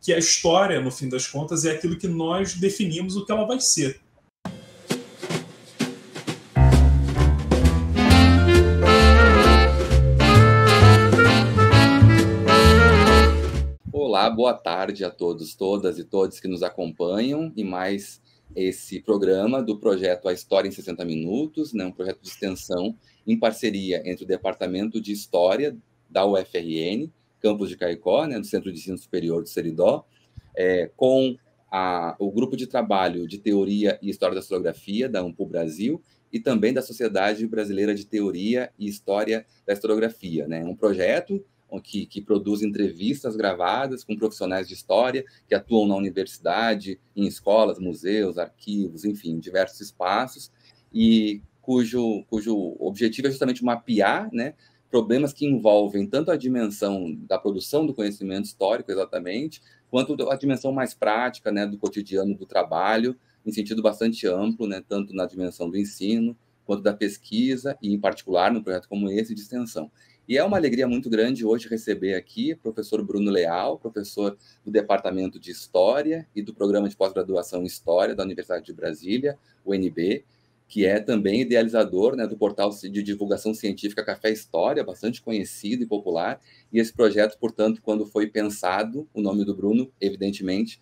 que a história, no fim das contas, é aquilo que nós definimos o que ela vai ser. Olá, boa tarde a todos, todas e todos que nos acompanham em mais esse programa do projeto A História em 60 Minutos, né, um projeto de extensão em parceria entre o Departamento de História da UFRN, campus de Caicó, né, do Centro de Ensino Superior do Seridó, com o Grupo de Trabalho de Teoria e História da Historiografia da Ampul Brasil e também da Sociedade Brasileira de Teoria e História da Historiografia, né, um projeto que produz entrevistas gravadas com profissionais de história que atuam na universidade, em escolas, museus, arquivos, enfim, diversos espaços, e cujo objetivo é justamente mapear, né, problemas que envolvem tanto a dimensão da produção do conhecimento histórico, exatamente, quanto a dimensão mais prática, né, do cotidiano do trabalho, em sentido bastante amplo, né, tanto na dimensão do ensino, quanto da pesquisa, e em particular no projeto como esse de extensão. E é uma alegria muito grande hoje receber aqui o professor Bruno Leal, professor do Departamento de História e do Programa de Pós-Graduação em História da Universidade de Brasília, UNB, que é também idealizador, né, do portal de divulgação científica Café História, bastante conhecido e popular. E esse projeto, portanto, quando foi pensado, o nome do Bruno, evidentemente,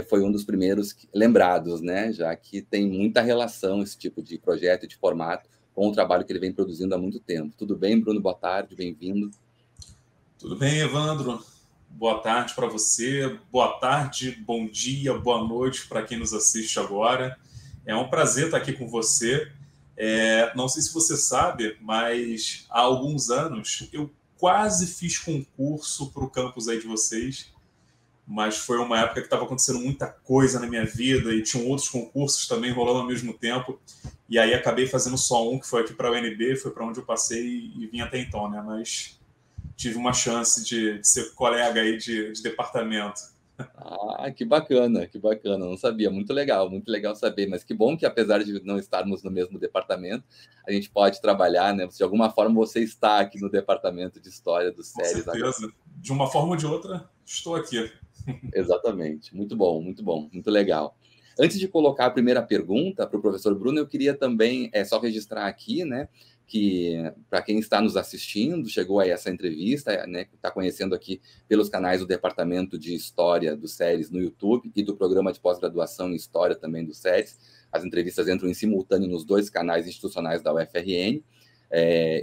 foi um dos primeiros lembrados, né, já que tem muita relação esse tipo de projeto e de formato com o trabalho que ele vem produzindo há muito tempo. Tudo bem, Bruno? Boa tarde, bem-vindo. Tudo bem, Evandro? Boa tarde para você, boa tarde, bom dia, boa noite para quem nos assiste agora. É um prazer estar aqui com você. Não sei se você sabe, mas há alguns anos eu quase fiz concurso para o campus aí de vocês, mas foi uma época que estava acontecendo muita coisa na minha vida e tinham outros concursos também rolando ao mesmo tempo, e aí acabei fazendo só um, que foi aqui para a UNB, foi para onde eu passei e vim até então, né? Mas tive uma chance de ser colega aí de departamento. Ah, que bacana, não sabia, muito legal saber, mas que bom que apesar de não estarmos no mesmo departamento, a gente pode trabalhar, né? De alguma forma você está aqui no departamento de História dos SERES. Com certeza, agora. De uma forma ou de outra, estou aqui. Exatamente, muito bom, muito legal. Antes de colocar a primeira pergunta para o professor Bruno, eu queria também só registrar aqui, né, que para quem está nos assistindo, chegou a essa entrevista, né, está conhecendo aqui pelos canais do Departamento de História do SERES no YouTube e do Programa de Pós-Graduação em História também do SERES. As entrevistas entram em simultâneo nos dois canais institucionais da UFRN,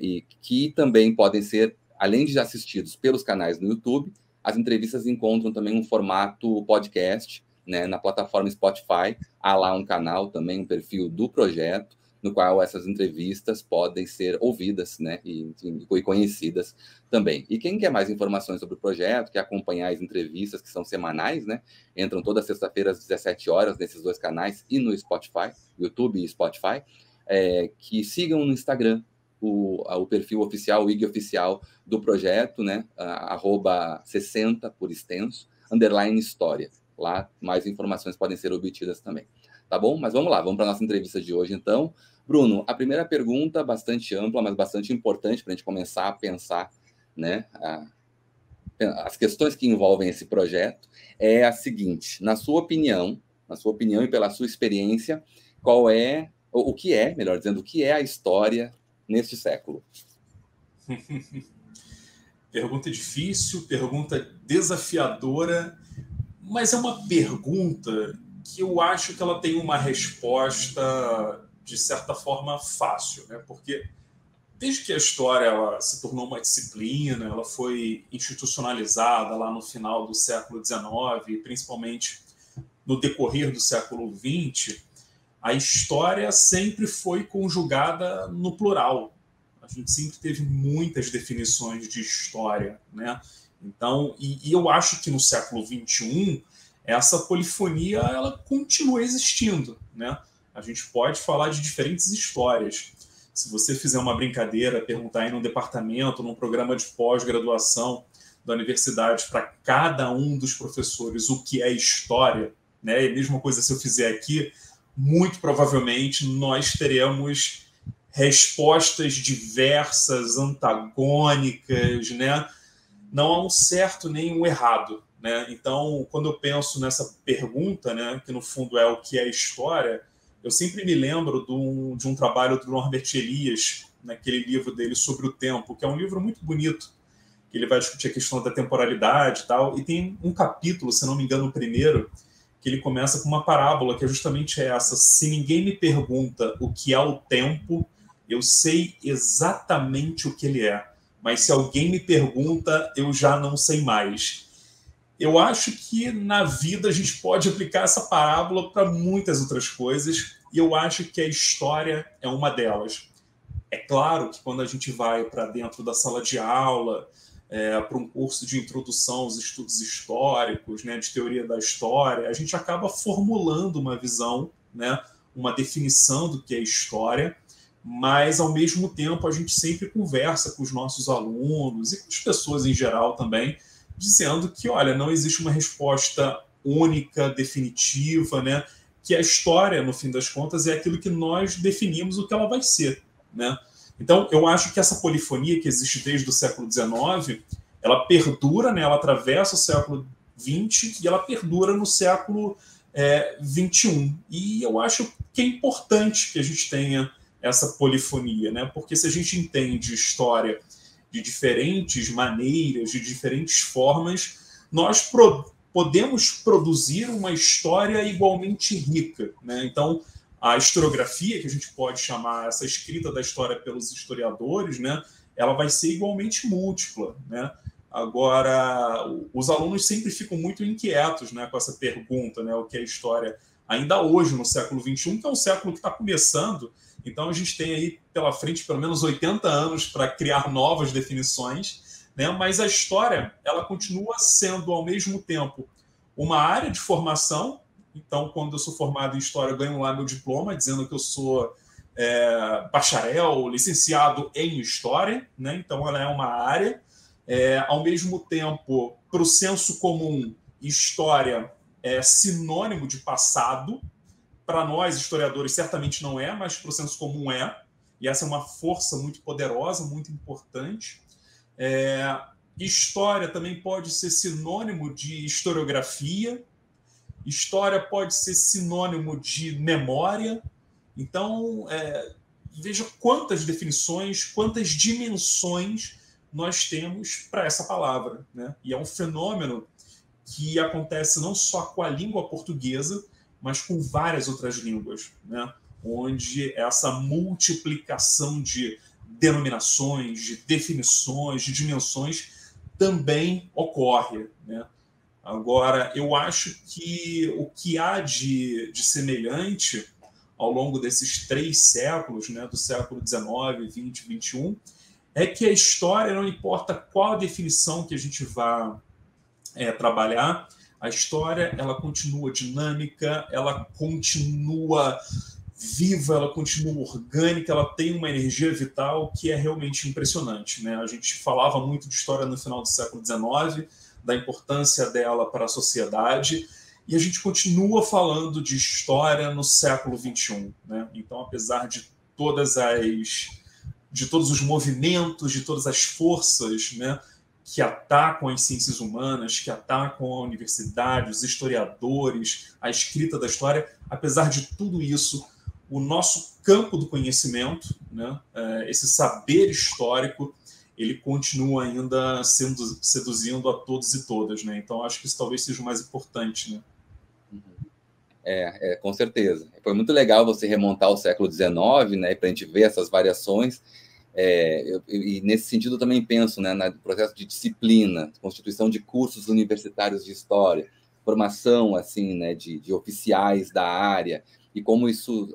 e que também podem ser, além de assistidos pelos canais no YouTube, as entrevistas encontram também um formato podcast, né, na plataforma Spotify. Há lá um canal também, um perfil do projeto, no qual essas entrevistas podem ser ouvidas, né, e conhecidas também. E quem quer mais informações sobre o projeto, quer acompanhar as entrevistas, que são semanais, né, entram toda sexta-feira às 17 horas nesses dois canais e no Spotify, YouTube e Spotify, que sigam no Instagram o perfil oficial, o IG oficial do projeto, né, @60 por extenso, _história. Lá mais informações podem ser obtidas também. Tá bom? Mas vamos lá, vamos para a nossa entrevista de hoje, então. Bruno, a primeira pergunta, bastante ampla, mas bastante importante para a gente começar a pensar, né, as questões que envolvem esse projeto, é a seguinte: na sua opinião e pela sua experiência, o que é, melhor dizendo, o que é a história neste século? Pergunta difícil, pergunta desafiadora, mas é uma pergunta que eu acho que ela tem uma resposta, de certa forma, fácil, né? Porque desde que a história ela se tornou uma disciplina, ela foi institucionalizada lá no final do século XIX, principalmente no decorrer do século XX, a história sempre foi conjugada no plural. A gente sempre teve muitas definições de história, né? Então, e eu acho que no século XXI essa polifonia ela continua existindo, né? A gente pode falar de diferentes histórias. Se você fizer uma brincadeira, perguntar aí num departamento, num programa de pós-graduação da universidade para cada um dos professores o que é história, né? E a mesma coisa se eu fizer aqui, muito provavelmente nós teremos respostas diversas, antagônicas, né? Não há um certo nem um errado, né? Então, quando eu penso nessa pergunta, né, que no fundo é o que é história, eu sempre me lembro de um trabalho do Norbert Elias, naquele livro dele sobre o tempo, que é um livro muito bonito, que ele vai discutir a questão da temporalidade e tal, e tem um capítulo, se não me engano, o primeiro, que ele começa com uma parábola, que é justamente essa: se ninguém me pergunta o que é o tempo, eu sei exatamente o que ele é, mas se alguém me pergunta, eu já não sei mais. Eu acho que na vida a gente pode aplicar essa parábola para muitas outras coisas, e eu acho que a história é uma delas. É claro que quando a gente vai para dentro da sala de aula, para um curso de introdução aos estudos históricos, né, de teoria da história, a gente acaba formulando uma visão, né, uma definição do que é história, mas, ao mesmo tempo, a gente sempre conversa com os nossos alunos e com as pessoas em geral também, dizendo que, olha, não existe uma resposta única, definitiva, né, que a história, no fim das contas, é aquilo que nós definimos o que ela vai ser, né? Então, eu acho que essa polifonia que existe desde o século XIX, ela perdura, né? Ela atravessa o século XX e ela perdura no século XXI. E eu acho que é importante que a gente tenha essa polifonia, né? Porque se a gente entende história de diferentes maneiras, de diferentes formas, nós podemos produzir uma história igualmente rica, né? Então, a historiografia, que a gente pode chamar essa escrita da história pelos historiadores, né, ela vai ser igualmente múltipla, né? Agora, os alunos sempre ficam muito inquietos, né, com essa pergunta, né, o que é história, ainda hoje, no século XXI, que é um século que está começando. Então, a gente tem aí pela frente pelo menos 80 anos para criar novas definições, né? Mas a história, ela continua sendo, ao mesmo tempo, uma área de formação. Então, quando eu sou formado em História, eu ganho lá meu diploma, dizendo que eu sou bacharel, licenciado em História, né? Então, ela é uma área. Ao mesmo tempo, para o senso comum, História é sinônimo de passado. Para nós, historiadores, certamente não é, mas para o senso comum é. E essa é uma força muito poderosa, muito importante. História também pode ser sinônimo de historiografia. História pode ser sinônimo de memória. Então, veja quantas definições, quantas dimensões nós temos para essa palavra, né? E é um fenômeno que acontece não só com a língua portuguesa, mas com várias outras línguas, né? Onde essa multiplicação de denominações, de definições, de dimensões também ocorre, né? Agora, eu acho que o que há de semelhante ao longo desses 3 séculos, né, do século XIX, XX, XXI, é que a história, não importa qual a definição que a gente vá trabalhar, a história ela continua dinâmica, ela continua viva, ela continua orgânica, ela tem uma energia vital que é realmente impressionante, né? A gente falava muito de história no final do século XIX, da importância dela para a sociedade, e a gente continua falando de história no século XXI, né? Então, apesar de todos os movimentos, de todas as forças, né, que atacam as ciências humanas, que atacam a universidade, os historiadores, a escrita da história, apesar de tudo isso, o nosso campo do conhecimento, né, esse saber histórico, ele continua ainda seduzindo a todos e todas, né? Então, acho que isso talvez seja o mais importante, né? Com certeza. Foi muito legal você remontar ao século XIX, né, para a gente ver essas variações. E nesse sentido eu também penso, né, no processo de disciplina, constituição de cursos universitários de história, formação assim, né, de oficiais da área, e como isso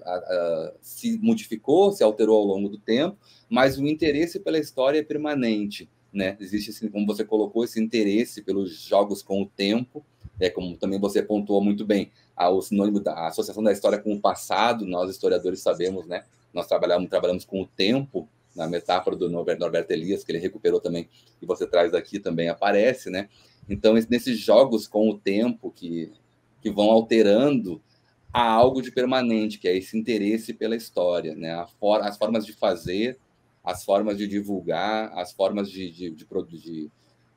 se modificou, se alterou ao longo do tempo, mas o interesse pela história é permanente, né? Existe, assim, como você colocou, esse interesse pelos jogos com o tempo, como também você pontuou muito bem, o sinônimo da associação da história com o passado. Nós historiadores sabemos, né? Nós trabalhamos com o tempo, na metáfora do Norberto Elias, que ele recuperou também, e você traz daqui, também aparece, né? Então, nesses jogos com o tempo que vão alterando, há algo de permanente, que é esse interesse pela história, né? As formas de fazer, as formas de divulgar, as formas de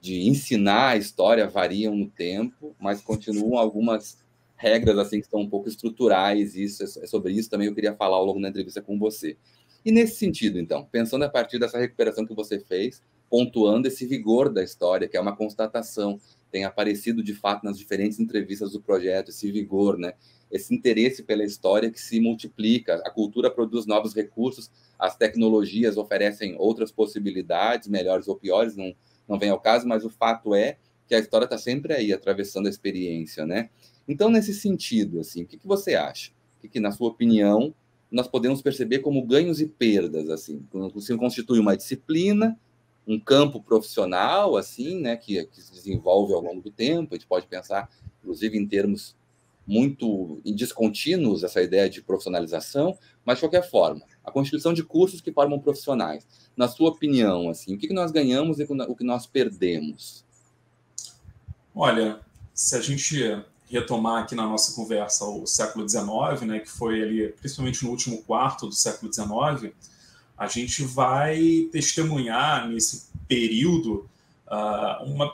de ensinar a história variam no tempo, mas continuam algumas regras assim que estão um pouco estruturais, e isso é sobre isso também eu queria falar ao longo da entrevista com você. E nesse sentido, então, pensando a partir dessa recuperação que você fez, pontuando esse vigor da história, que é uma constatação, tem aparecido de fato nas diferentes entrevistas do projeto, esse vigor, né? Esse interesse pela história que se multiplica, a cultura produz novos recursos, as tecnologias oferecem outras possibilidades, melhores ou piores, não vem ao caso, mas o fato é que a história está sempre aí, atravessando a experiência, né? Então, nesse sentido, assim, o que você acha? O que, na sua opinião, nós podemos perceber como ganhos e perdas, assim? Se constitui uma disciplina, um campo profissional, assim, né, que se desenvolve ao longo do tempo, a gente pode pensar, inclusive, em termos muito descontínuos, essa ideia de profissionalização, mas, de qualquer forma, a constituição de cursos que formam profissionais. Na sua opinião, assim, o que nós ganhamos e o que nós perdemos? Olha, se a gente retomar aqui na nossa conversa o século XIX, né, que foi ali, principalmente no último quarto do século XIX, a gente vai testemunhar nesse período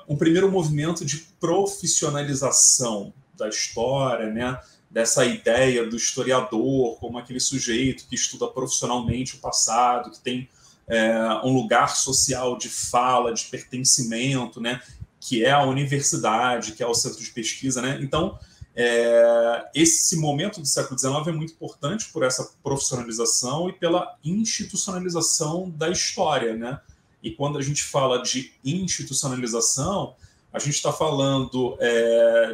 um primeiro movimento de profissionalização da história, né, dessa ideia do historiador como aquele sujeito que estuda profissionalmente o passado, que tem um lugar social de fala, de pertencimento, né, que é a universidade, que é o centro de pesquisa, né? Então, esse momento do século XIX é muito importante por essa profissionalização e pela institucionalização da história, né? E quando a gente fala de institucionalização, a gente está falando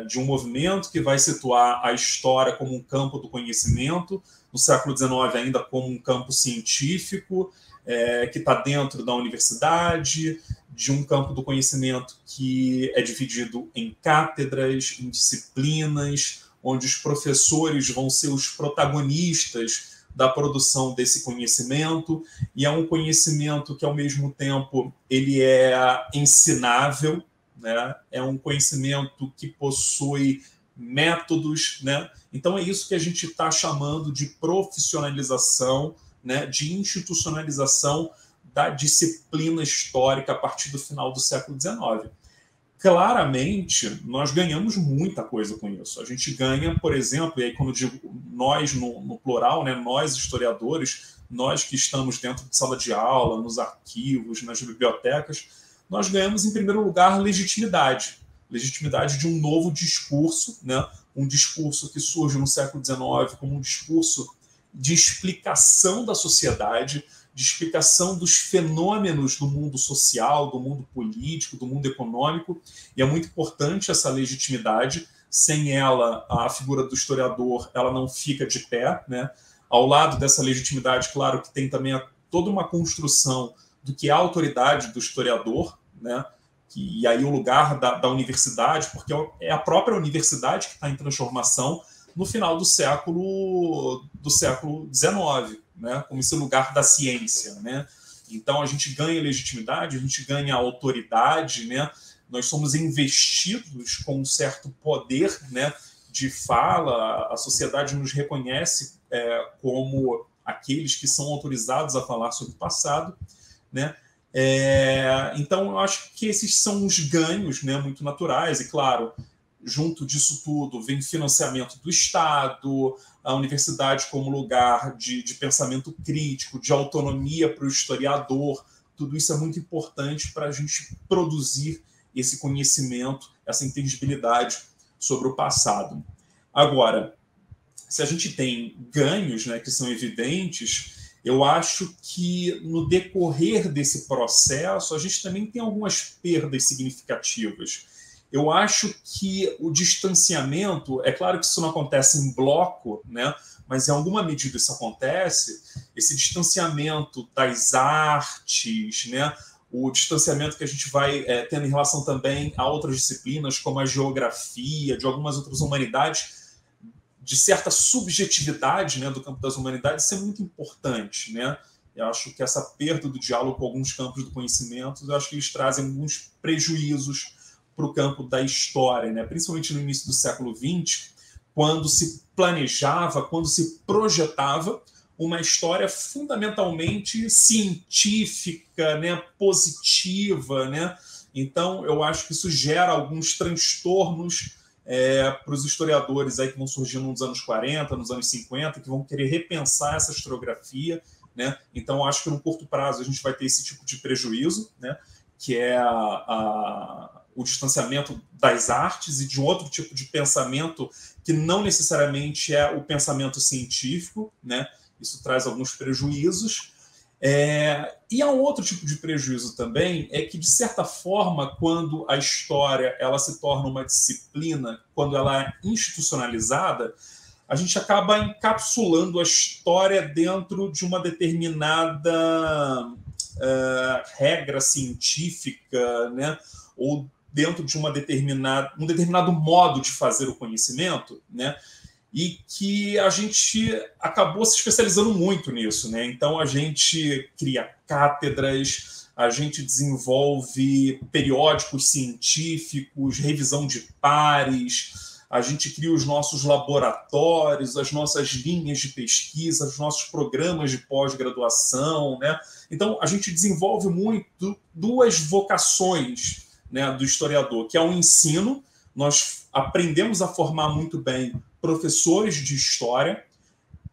de um movimento que vai situar a história como um campo do conhecimento, no século XIX ainda como um campo científico, que está dentro da universidade, de um campo do conhecimento que é dividido em cátedras, em disciplinas, onde os professores vão ser os protagonistas da produção desse conhecimento, e é um conhecimento que, ao mesmo tempo, ele é ensinável, né? É um conhecimento que possui métodos, né? Então é isso que a gente está chamando de profissionalização, né? De institucionalização da disciplina histórica a partir do final do século XIX. Claramente, nós ganhamos muita coisa com isso. A gente ganha, por exemplo, e aí quando eu digo nós no plural, né, nós historiadores, nós que estamos dentro de sala de aula, nos arquivos, nas bibliotecas, nós ganhamos, em primeiro lugar, legitimidade. Legitimidade de um novo discurso, né, um discurso que surge no século XIX como um discurso de explicação da sociedade, de explicação dos fenômenos do mundo social, do mundo político, do mundo econômico, e é muito importante essa legitimidade. Sem ela, a figura do historiador ela não fica de pé, né? Ao lado dessa legitimidade, claro que tem também toda uma construção do que é a autoridade do historiador, né? E aí o lugar da universidade, porque é a própria universidade que está em transformação no final do século XIX, né, como esse lugar da ciência, né? Então a gente ganha legitimidade, a gente ganha autoridade, né? Nós somos investidos com um certo poder, né, de fala, a sociedade nos reconhece como aqueles que são autorizados a falar sobre o passado, né? Então eu acho que esses são os ganhos, né, muito naturais, e claro, junto disso tudo vem financiamento do Estado, a universidade como lugar de pensamento crítico, de autonomia para o historiador. Tudo isso é muito importante para a gente produzir esse conhecimento, essa inteligibilidade sobre o passado. Agora, se a gente tem ganhos, né, que são evidentes, eu acho que no decorrer desse processo a gente também tem algumas perdas significativas. Eu acho que o distanciamento, é claro que isso não acontece em bloco, né? Mas em alguma medida isso acontece, esse distanciamento das artes, né? O distanciamento que a gente vai tendo em relação também a outras disciplinas, como a geografia, de algumas outras humanidades, de certa subjetividade, né, do campo das humanidades, isso é muito importante, né? Eu acho que essa perda do diálogo com alguns campos do conhecimento, eu acho que eles trazem alguns prejuízos para o campo da história, né? Principalmente no início do século XX, quando se planejava, quando se projetava uma história fundamentalmente científica, né? Positiva, né? Então, eu acho que isso gera alguns transtornos para os historiadores aí que vão surgindo nos anos 40, nos anos 50, que vão querer repensar essa historiografia, né? Então, acho que no curto prazo a gente vai ter esse tipo de prejuízo, né? Que é o distanciamento das artes e de um outro tipo de pensamento que não necessariamente é o pensamento científico, né? Isso traz alguns prejuízos. E há um outro tipo de prejuízo também, é que, de certa forma, quando a história ela se torna uma disciplina, quando ela é institucionalizada, a gente acaba encapsulando a história dentro de uma determinada regra científica, né? Ou dentro de um determinado modo de fazer o conhecimento, né? E que a gente acabou se especializando muito nisso, né? Então, a gente cria cátedras, a gente desenvolve periódicos científicos, revisão de pares, a gente cria os nossos laboratórios, as nossas linhas de pesquisa, os nossos programas de pós-graduação, né? Então, a gente desenvolve muito duas vocações, né, do historiador, que é o ensino. Nós aprendemos a formar muito bem professores de história,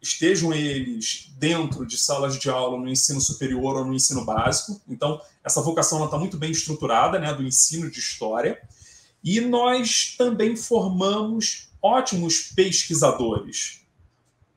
estejam eles dentro de salas de aula no ensino superior ou no ensino básico. Então, essa vocação está muito bem estruturada, né, do ensino de história. E nós também formamos ótimos pesquisadores,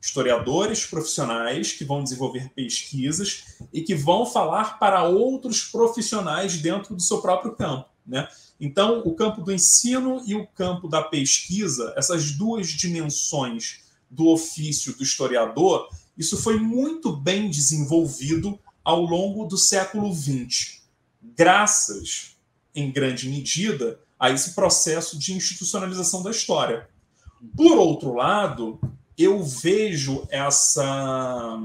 historiadores profissionais que vão desenvolver pesquisas e que vão falar para outros profissionais dentro do seu próprio campo, né? Então, o campo do ensino e o campo da pesquisa, essas duas dimensões do ofício do historiador, isso foi muito bem desenvolvido ao longo do século XX, graças, em grande medida, a esse processo de institucionalização da história. Por outro lado, eu vejo essa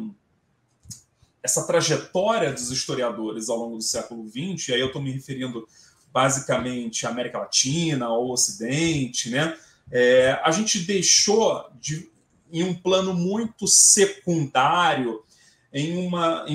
trajetória dos historiadores ao longo do século XX, e aí eu estou me referindo basicamente à América Latina, ao Ocidente, né? A gente deixou, em um plano muito secundário, em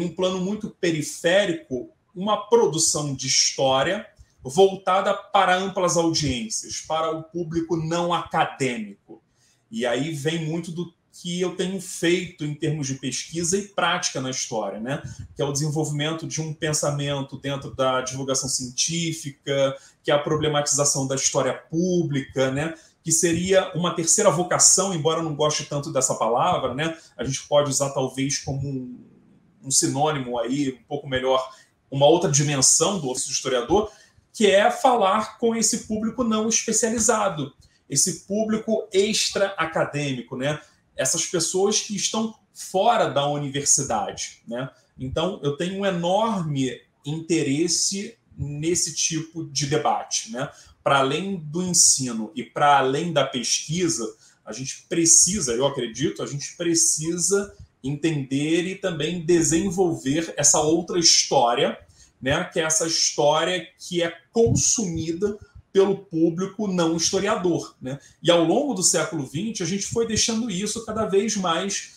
um plano muito periférico, uma produção de história voltada para amplas audiências, para o público não acadêmico. E aí vem muito do que eu tenho feito em termos de pesquisa e prática na história, né? Que é o desenvolvimento de um pensamento dentro da divulgação científica, que é a problematização da história pública, né? Que seria uma terceira vocação, embora eu não goste tanto dessa palavra, né? A gente pode usar talvez como um sinônimo aí, um pouco melhor, uma outra dimensão do ofício do historiador, que é falar com esse público não especializado, esse público extra-acadêmico, né? Essas pessoas que estão fora da universidade, né? Então, eu tenho um enorme interesse nesse tipo de debate, né? Para além do ensino e para além da pesquisa, a gente precisa, eu acredito, a gente precisa entender e também desenvolver essa outra história, né? Que é essa história que é consumida pelo público não historiador, né? E ao longo do século XX, a gente foi deixando isso cada vez mais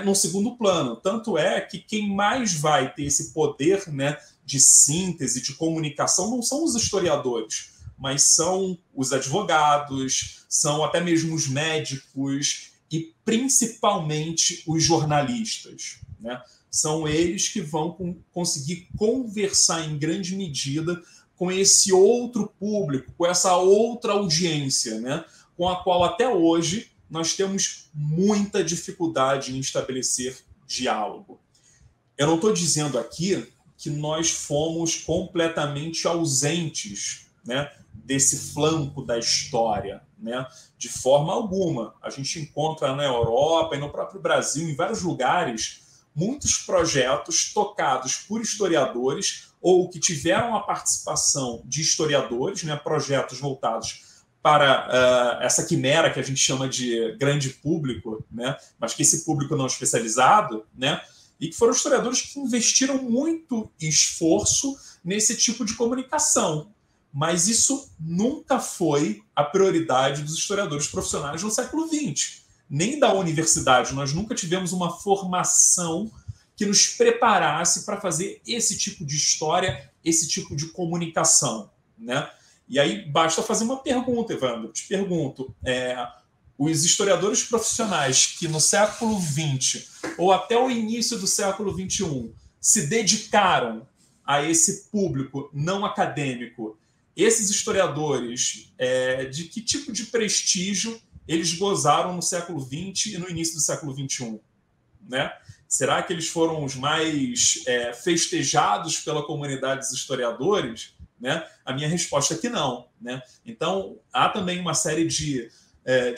no segundo plano. Tanto é que quem mais vai ter esse poder, né, de síntese, de comunicação, não são os historiadores, mas são os advogados, são até mesmo os médicos e, principalmente, os jornalistas, né? São eles que vão conseguir conversar em grande medida com esse outro público, com essa outra audiência, né? Com a qual até hoje nós temos muita dificuldade em estabelecer diálogo. Eu não estou dizendo aqui que nós fomos completamente ausentes, né, desse flanco da história, né? De forma alguma. A gente encontra na Europa e no próprio Brasil, em vários lugares, muitos projetos tocados por historiadores ou que tiveram a participação de historiadores, né, projetos voltados para essa quimera que a gente chama de grande público, né, mas que esse público não especializado, né, e que foram historiadores que investiram muito esforço nesse tipo de comunicação. Mas isso nunca foi a prioridade dos historiadores profissionais no século XX, nem da universidade. Nós nunca tivemos uma formação que nos preparasse para fazer esse tipo de história, esse tipo de comunicação, né? E aí basta fazer uma pergunta, Evandro. Te pergunto, os historiadores profissionais que no século XX ou até o início do século XXI se dedicaram a esse público não acadêmico, esses historiadores, de que tipo de prestígio eles gozaram no século XX e no início do século XXI? Né? Será que eles foram os mais festejados pela comunidade dos historiadores? Né? A minha resposta é que não. Né? Então, há também uma série de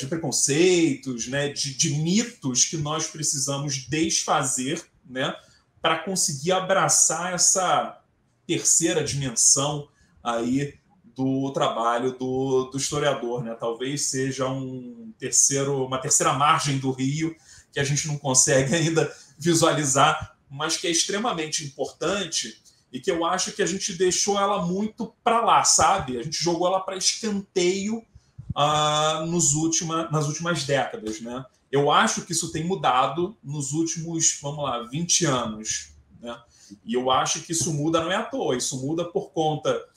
preconceitos, né? de mitos que nós precisamos desfazer, né? para conseguir abraçar essa terceira dimensão aí do trabalho do historiador. Né? Talvez seja uma terceira margem do rio que a gente não consegue ainda visualizar, mas que é extremamente importante e que eu acho que a gente deixou ela muito para lá, sabe? A gente jogou ela para escanteio nas últimas décadas, né? Eu acho que isso tem mudado nos últimos, 20 anos, né? E eu acho que isso muda não é à toa, isso muda por conta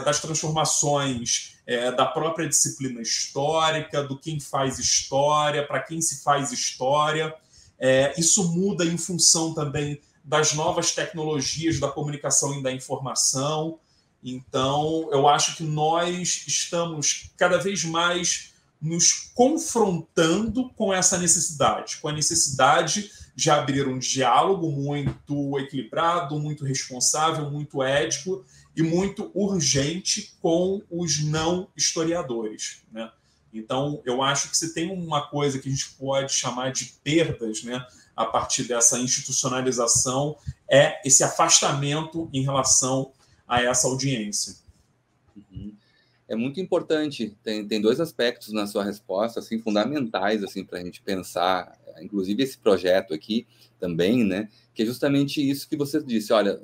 das transformações da própria disciplina histórica, do quem faz história, para quem se faz história. Isso muda em função também das novas tecnologias da comunicação e da informação. Então, eu acho que nós estamos cada vez mais nos confrontando com essa necessidade, com a necessidade de abrir um diálogo muito equilibrado, muito responsável, muito ético e muito urgente com os não historiadores, né? Então, eu acho que se tem uma coisa que a gente pode chamar de perdas, né, a partir dessa institucionalização, é esse afastamento em relação a essa audiência. Uhum. É muito importante, tem dois aspectos na sua resposta, assim, fundamentais, assim, para a gente pensar, inclusive esse projeto aqui também, né, que é justamente isso que você disse, olha,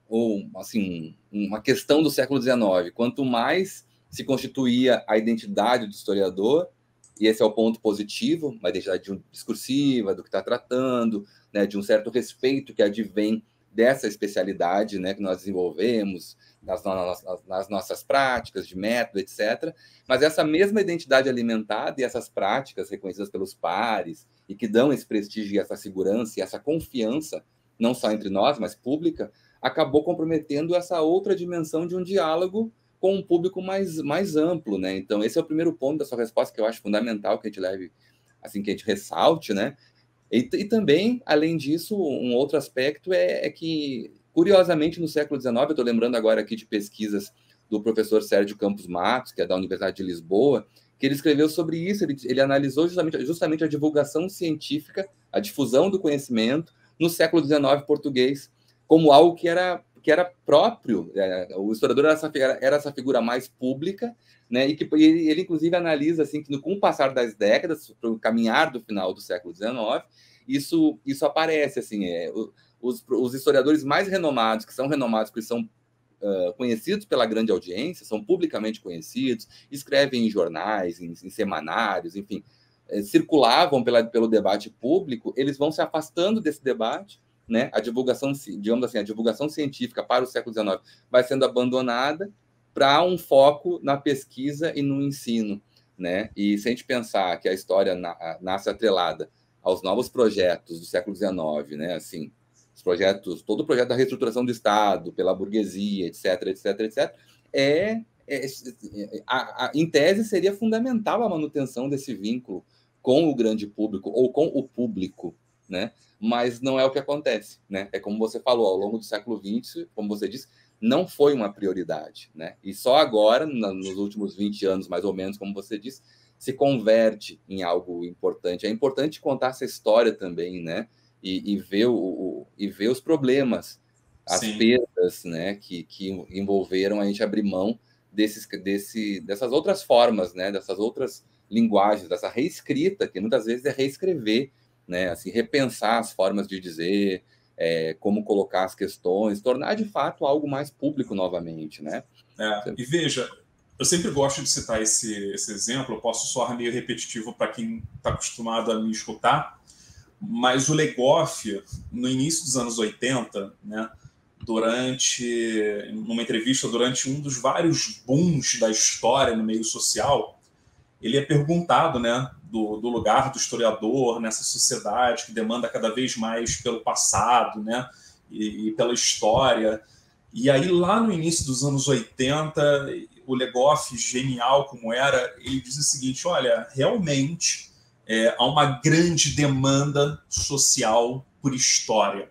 ou, assim, uma questão do século XIX, quanto mais se constituía a identidade do historiador, e esse é o ponto positivo, uma identidade discursiva, do que está tratando, né, de um certo respeito que advém dessa especialidade, né, que nós desenvolvemos nas nossas práticas de método, etc. Mas essa mesma identidade alimentada e essas práticas reconhecidas pelos pares e que dão esse prestígio e essa segurança e essa confiança, não só entre nós, mas pública, acabou comprometendo essa outra dimensão de um diálogo com um público mais amplo, né? Então, esse é o primeiro ponto da sua resposta que eu acho fundamental que a gente leve, assim, que a gente ressalte, né? E também, além disso, um outro aspecto é que, curiosamente, no século XIX, eu estou lembrando agora aqui de pesquisas do professor Sérgio Campos Matos, que é da Universidade de Lisboa, que ele escreveu sobre isso, ele analisou justamente a divulgação científica, a difusão do conhecimento no século XIX português, como algo que era próprio. O historiador era essa figura mais pública, né, e que ele inclusive analisa assim que com o passar das décadas, para o caminhar do final do século XIX, isso aparece assim, os historiadores mais renomados, que são renomados porque são conhecidos pela grande audiência, são publicamente conhecidos, escrevem em jornais, em semanários, enfim, circulavam pelo debate público, eles vão se afastando desse debate, né? A divulgação, digamos assim, a divulgação científica para o século XIX vai sendo abandonada para um foco na pesquisa e no ensino, né? E se a gente pensar que a história nasce atrelada aos novos projetos do século XIX, né? Assim, todo o projeto da reestruturação do Estado pela burguesia, etc., etc., etc., em tese seria fundamental a manutenção desse vínculo com o grande público ou com o público, né? Mas não é o que acontece, né? É como você falou, ao longo do século XX, como você disse, não foi uma prioridade, né? E só agora, nos últimos 20 anos, mais ou menos, como você disse, se converte em algo importante. É importante contar essa história também, né? E ver os problemas, as perdas, né? Que envolveram a gente abrir mão dessas outras formas, né? Dessas outras linguagens, dessa reescrita, que muitas vezes é reescrever, né? Assim, repensar as formas de dizer, como colocar as questões, tornar de fato algo mais público novamente, né? E veja, eu sempre gosto de citar esse exemplo, eu posso soar meio repetitivo para quem está acostumado a me escutar, mas o Legoff, no início dos anos 80, né, numa entrevista durante um dos vários booms da história no meio social, ele é perguntado, né, do lugar do historiador nessa sociedade que demanda cada vez mais pelo passado, né, e pela história. E aí, lá no início dos anos 80, o Legoff, genial como era, ele diz o seguinte: olha, realmente há uma grande demanda social por história.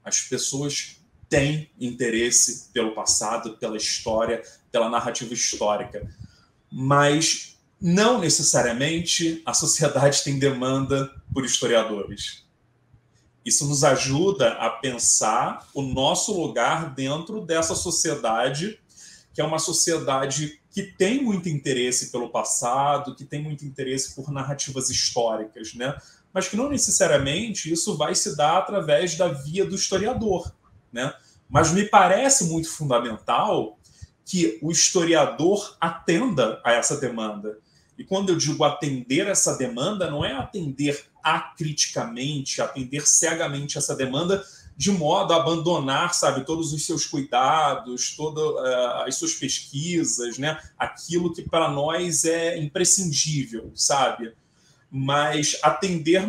As pessoas têm interesse pelo passado, pela história, pela narrativa histórica. Mas não necessariamente a sociedade tem demanda por historiadores. Isso nos ajuda a pensar o nosso lugar dentro dessa sociedade, que é uma sociedade que tem muito interesse pelo passado, que tem muito interesse por narrativas históricas, né? Mas que não necessariamente isso vai se dar através da via do historiador, né? Mas me parece muito fundamental que o historiador atenda a essa demanda. E quando eu digo atender essa demanda, não é atender acriticamente, atender cegamente essa demanda de modo a abandonar, sabe, todos os seus cuidados, todas as suas pesquisas, né? Aquilo que para nós é imprescindível, sabe? Mas atender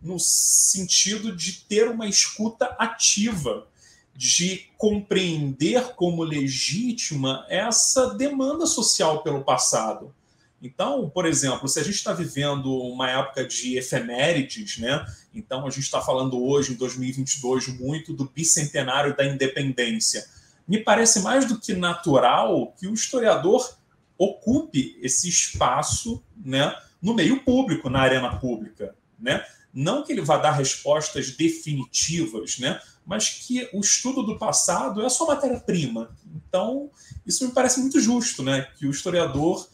no sentido de ter uma escuta ativa, de compreender como legítima essa demanda social pelo passado. Então, por exemplo, se a gente está vivendo uma época de efemérides, né? Então a gente está falando hoje, em 2022, muito do bicentenário da independência. Me parece mais do que natural que o historiador ocupe esse espaço, né, no meio público, na arena pública, né? Não que ele vá dar respostas definitivas, né? Mas que o estudo do passado é a sua matéria-prima. Então, isso me parece muito justo, né? Que o historiador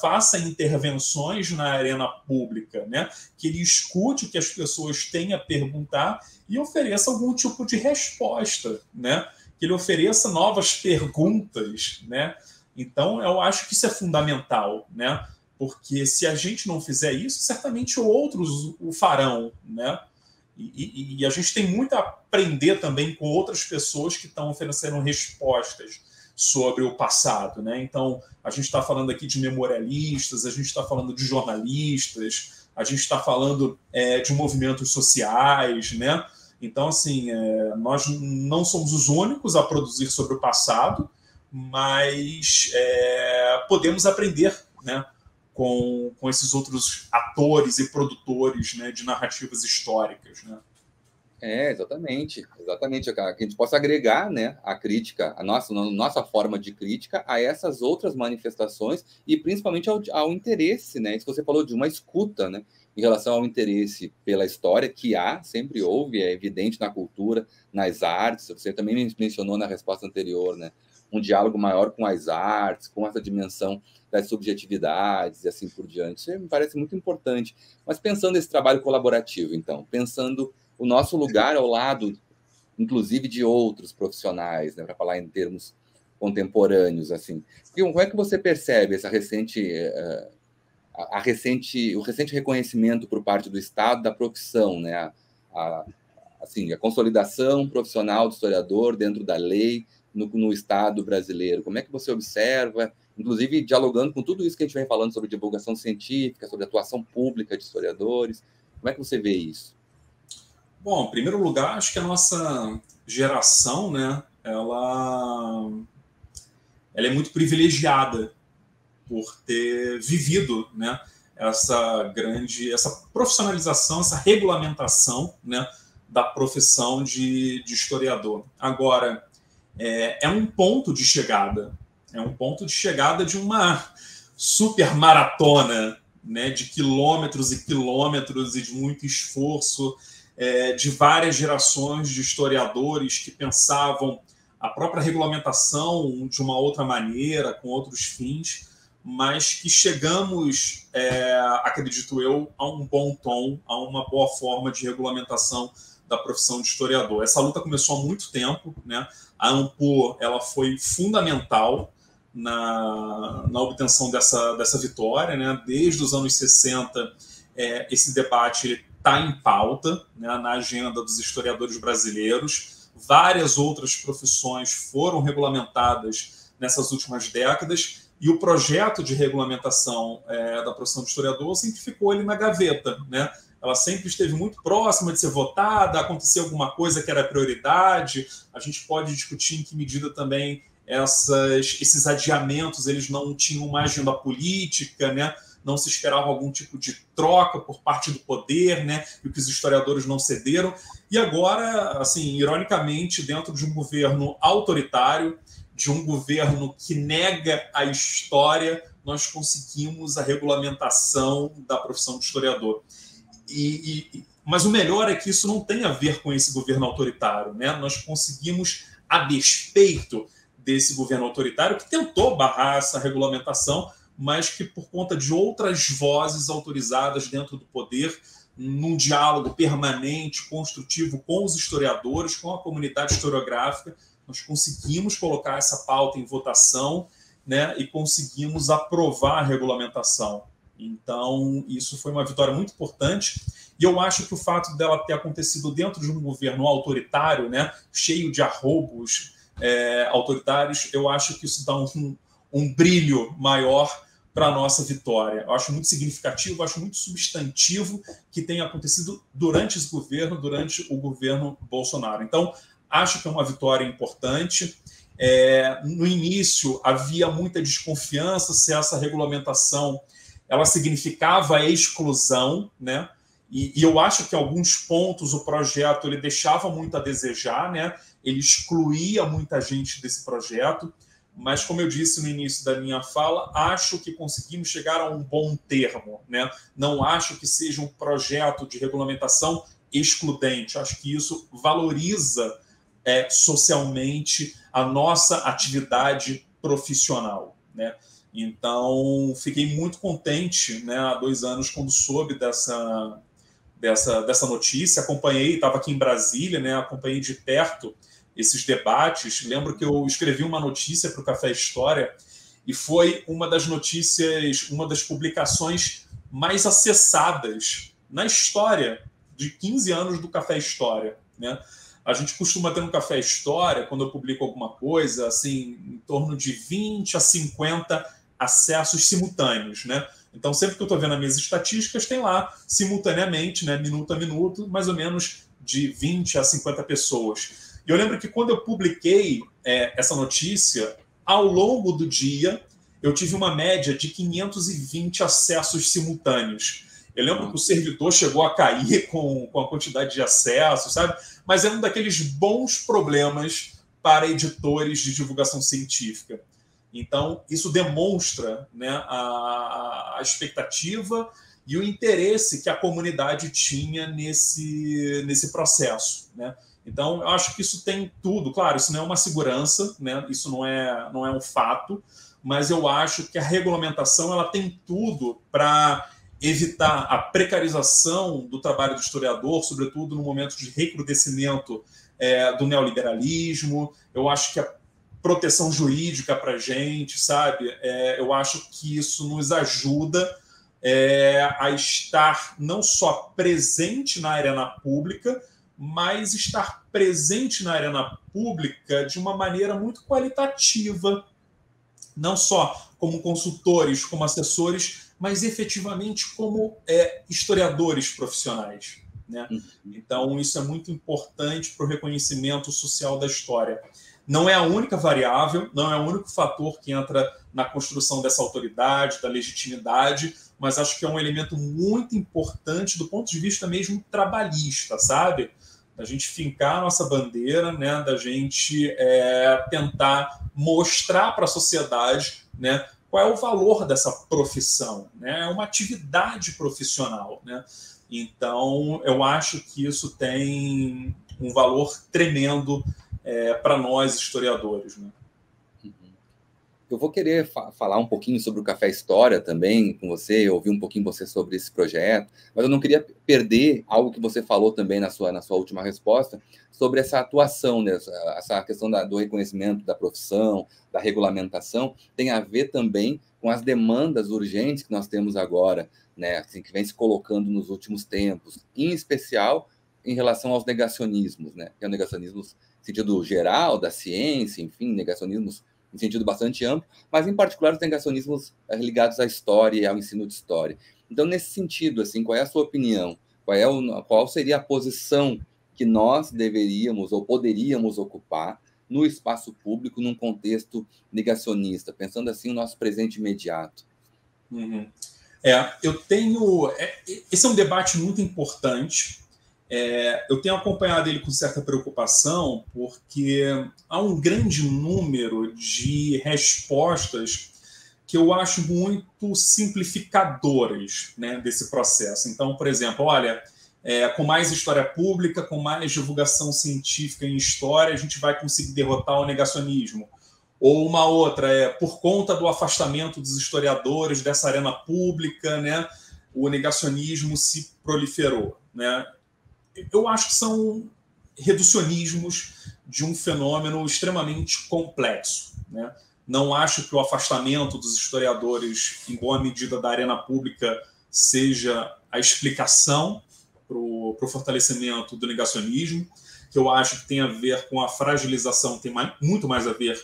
faça intervenções na arena pública, né? Que ele escute o que as pessoas têm a perguntar e ofereça algum tipo de resposta, né? Que ele ofereça novas perguntas, né? Então, eu acho que isso é fundamental, né? Porque se a gente não fizer isso, certamente outros o farão, né? E a gente tem muito a aprender também com outras pessoas que estão oferecendo respostas sobre o passado, né? Então, a gente está falando aqui de memorialistas, a gente está falando de jornalistas, a gente está falando de movimentos sociais, né? Então, assim, nós não somos os únicos a produzir sobre o passado, mas podemos aprender, né, com esses outros atores e produtores, né, de narrativas históricas, né? Exatamente. Que a gente possa agregar, né, a crítica, a nossa forma de crítica a essas outras manifestações e principalmente ao interesse, né? Isso que você falou de uma escuta, né, em relação ao interesse pela história, que sempre houve, é evidente na cultura, nas artes. Você também mencionou na resposta anterior, né, um diálogo maior com as artes, com essa dimensão das subjetividades e assim por diante. Isso me parece muito importante. Mas pensando nesse trabalho colaborativo, então, pensando o nosso lugar ao lado, inclusive, de outros profissionais, né, para falar em termos contemporâneos, assim. Como é que você percebe essa o recente reconhecimento por parte do Estado da profissão, né, assim, a consolidação profissional do historiador dentro da lei no Estado brasileiro? Como é que você observa, inclusive dialogando com tudo isso que a gente vem falando sobre divulgação científica, sobre atuação pública de historiadores? Como é que você vê isso? Bom, em primeiro lugar, acho que a nossa geração, né, ela é muito privilegiada por ter vivido, né, essa profissionalização, essa regulamentação, né, da profissão de historiador. Agora, é um ponto de chegada, de uma super maratona, né, de quilômetros e quilômetros e de muito esforço, de várias gerações de historiadores que pensavam a própria regulamentação de uma outra maneira, com outros fins, mas que chegamos, acredito eu, a um bom tom, a uma boa forma de regulamentação da profissão de historiador. Essa luta começou há muito tempo, né? A ANPO, ela foi fundamental na obtenção dessa vitória, né? Desde os anos 60, esse debate está em pauta, né, na agenda dos historiadores brasileiros, várias outras profissões foram regulamentadas nessas últimas décadas, e o projeto de regulamentação da profissão de historiador sempre ficou ali na gaveta, né? Ela sempre esteve muito próxima de ser votada, acontecer alguma coisa que era prioridade. A gente pode discutir em que medida também esses adiamentos eles não tinham uma agenda política, né? Não se esperava algum tipo de troca por parte do poder, né? E que os historiadores não cederam. E agora, assim, ironicamente, dentro de um governo autoritário, de um governo que nega a história, nós conseguimos a regulamentação da profissão de historiador. Mas o melhor é que isso não tem a ver com esse governo autoritário, né? Nós conseguimos, a despeito desse governo autoritário, que tentou barrar essa regulamentação, mas que, por conta de outras vozes autorizadas dentro do poder, num diálogo permanente, construtivo com os historiadores, com a comunidade historiográfica, nós conseguimos colocar essa pauta em votação, né, e conseguimos aprovar a regulamentação. Então, isso foi uma vitória muito importante. E eu acho que o fato dela ter acontecido dentro de um governo autoritário, né, cheio de arroubos autoritários, eu acho que isso dá um brilho maior para a nossa vitória. Eu acho muito significativo, acho muito substantivo que tenha acontecido durante esse governo, durante o governo Bolsonaro. Então, acho que é uma vitória importante. No início, havia muita desconfiança se essa regulamentação ela significava a exclusão, né? E eu acho que em alguns pontos o projeto ele deixava muito a desejar, né? Ele excluía muita gente desse projeto, mas, como eu disse no início da minha fala, acho que conseguimos chegar a um bom termo, né? Não acho que seja um projeto de regulamentação excludente. Acho que isso valoriza socialmente a nossa atividade profissional, né? Então, fiquei muito contente, né, há 2 anos, quando soube dessa notícia. Acompanhei, estava aqui em Brasília, né, acompanhei de perto esses debates. Lembro que eu escrevi uma notícia para o Café História e foi uma das notícias, uma das publicações mais acessadas na história de 15 anos do Café História, né? A gente costuma ter no Café História, quando eu publico alguma coisa, assim, em torno de 20 a 50 acessos simultâneos, né? Então, sempre que eu estou vendo as minhas estatísticas, tem lá, simultaneamente, né, minuto a minuto, mais ou menos de 20 a 50 pessoas. E eu lembro que quando eu publiquei essa notícia, ao longo do dia, eu tive uma média de 520 acessos simultâneos. Eu lembro que o servidor chegou a cair com a quantidade de acessos, sabe? Mas é um daqueles bons problemas para editores de divulgação científica. Então, isso demonstra, né, a expectativa e o interesse que a comunidade tinha nesse processo, né? Então, eu acho que isso tem tudo. Claro, isso não é uma segurança, né? Isso não é um fato, mas eu acho que a regulamentação ela tem tudo para evitar a precarização do trabalho do historiador, sobretudo no momento de recrudescimento do neoliberalismo. Eu acho que a proteção jurídica para a gente, sabe? Eu acho que isso nos ajuda a estar não só presente na arena pública, mas estar presente na arena pública de uma maneira muito qualitativa, não só como consultores, como assessores, mas efetivamente como historiadores profissionais, né? Então, isso é muito importante para o reconhecimento social da história. Não é a única variável, não é o único fator que entra na construção dessa autoridade, da legitimidade, mas acho que é um elemento muito importante do ponto de vista mesmo trabalhista, sabe? Da gente fincar a nossa bandeira, né? Da gente tentar mostrar para a sociedade, né, qual é o valor dessa profissão, né? É uma atividade profissional, né? Então, eu acho que isso tem um valor tremendo para nós, historiadores, né? Eu vou querer falar um pouquinho sobre o Café História também com você, ouvir um pouquinho você sobre esse projeto, mas eu não queria perder algo que você falou também na sua última resposta, sobre essa atuação, né? Essa questão do reconhecimento da profissão, da regulamentação, tem a ver também com as demandas urgentes que nós temos agora, né? Assim, que vem se colocando nos últimos tempos, em especial em relação aos negacionismos, né? Que é o negacionismo sentido geral da ciência, enfim, negacionismos em sentido bastante amplo, mas em particular os negacionismos ligados à história e ao ensino de história. Então, nesse sentido, assim, qual é a sua opinião? Qual seria a posição que nós deveríamos ou poderíamos ocupar no espaço público num contexto negacionista, pensando assim no nosso presente imediato? Uhum. Esse é um debate muito importante. Eu tenho acompanhado ele com certa preocupação, porque há um grande número de respostas que eu acho muito simplificadoras, né, desse processo. Então, por exemplo, olha, com mais história pública, com mais divulgação científica em história, a gente vai conseguir derrotar o negacionismo. Ou uma outra, por conta do afastamento dos historiadores dessa arena pública, né, o negacionismo se proliferou, né? Eu acho que são reducionismos de um fenômeno extremamente complexo, né? Não acho que o afastamento dos historiadores, em boa medida, da arena pública seja a explicação para o fortalecimento do negacionismo, que eu acho que tem a ver com a fragilização, tem muito mais a ver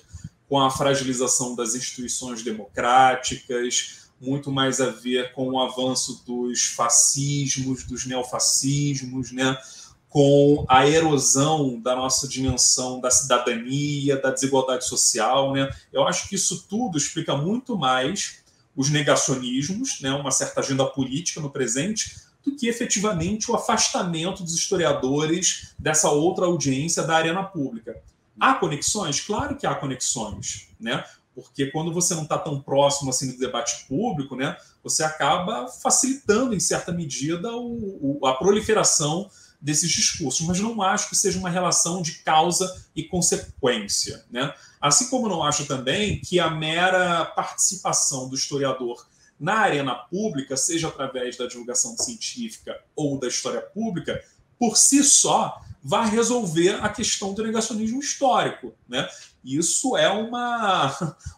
com a fragilização das instituições democráticas, muito mais a ver com o avanço dos fascismos, dos neofascismos, né? Com a erosão da nossa dimensão da cidadania, da desigualdade social, né? Eu acho que isso tudo explica muito mais os negacionismos, né? Uma certa agenda política no presente, do que efetivamente o afastamento dos historiadores dessa outra audiência da arena pública. Há conexões? Claro que há conexões, né? Porque quando você não está tão próximo assim do debate público, né, você acaba facilitando, em certa medida, a proliferação desses discursos, mas não acho que seja uma relação de causa e consequência, né? Assim como não acho também que a mera participação do historiador na arena pública, seja através da divulgação científica ou da história pública, por si só, vai resolver a questão do negacionismo histórico, né? Isso é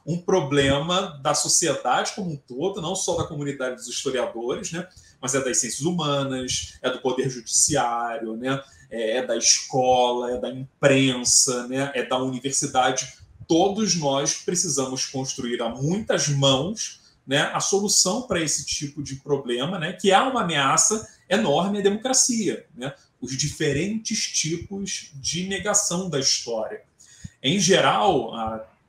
um problema da sociedade como um todo, não só da comunidade dos historiadores, né? Mas é das ciências humanas, é do poder judiciário, né? É da escola, é da imprensa, né? É da universidade. Todos nós precisamos construir a muitas mãos, né, a solução para esse tipo de problema, né, que é uma ameaça enorme à democracia, né? Os diferentes tipos de negação da história. Em geral,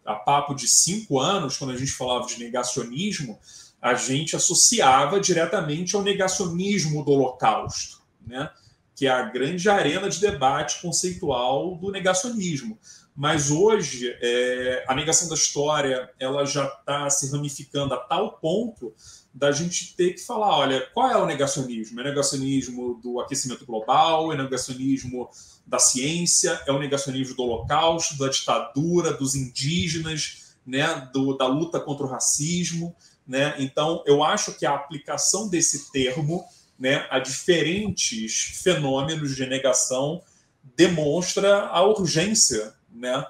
a papo de 5 anos, quando a gente falava de negacionismo, a gente associava diretamente ao negacionismo do Holocausto, né? Que é a grande arena de debate conceitual do negacionismo. Mas hoje, a negação da história ela já está se ramificando a tal ponto da gente ter que falar, olha, qual é o negacionismo? É o negacionismo do aquecimento global? É o negacionismo da ciência? É o negacionismo do Holocausto, da ditadura, dos indígenas, né? Da luta contra o racismo, né? Então, eu acho que a aplicação desse termo, né, a diferentes fenômenos de negação demonstra a urgência, né,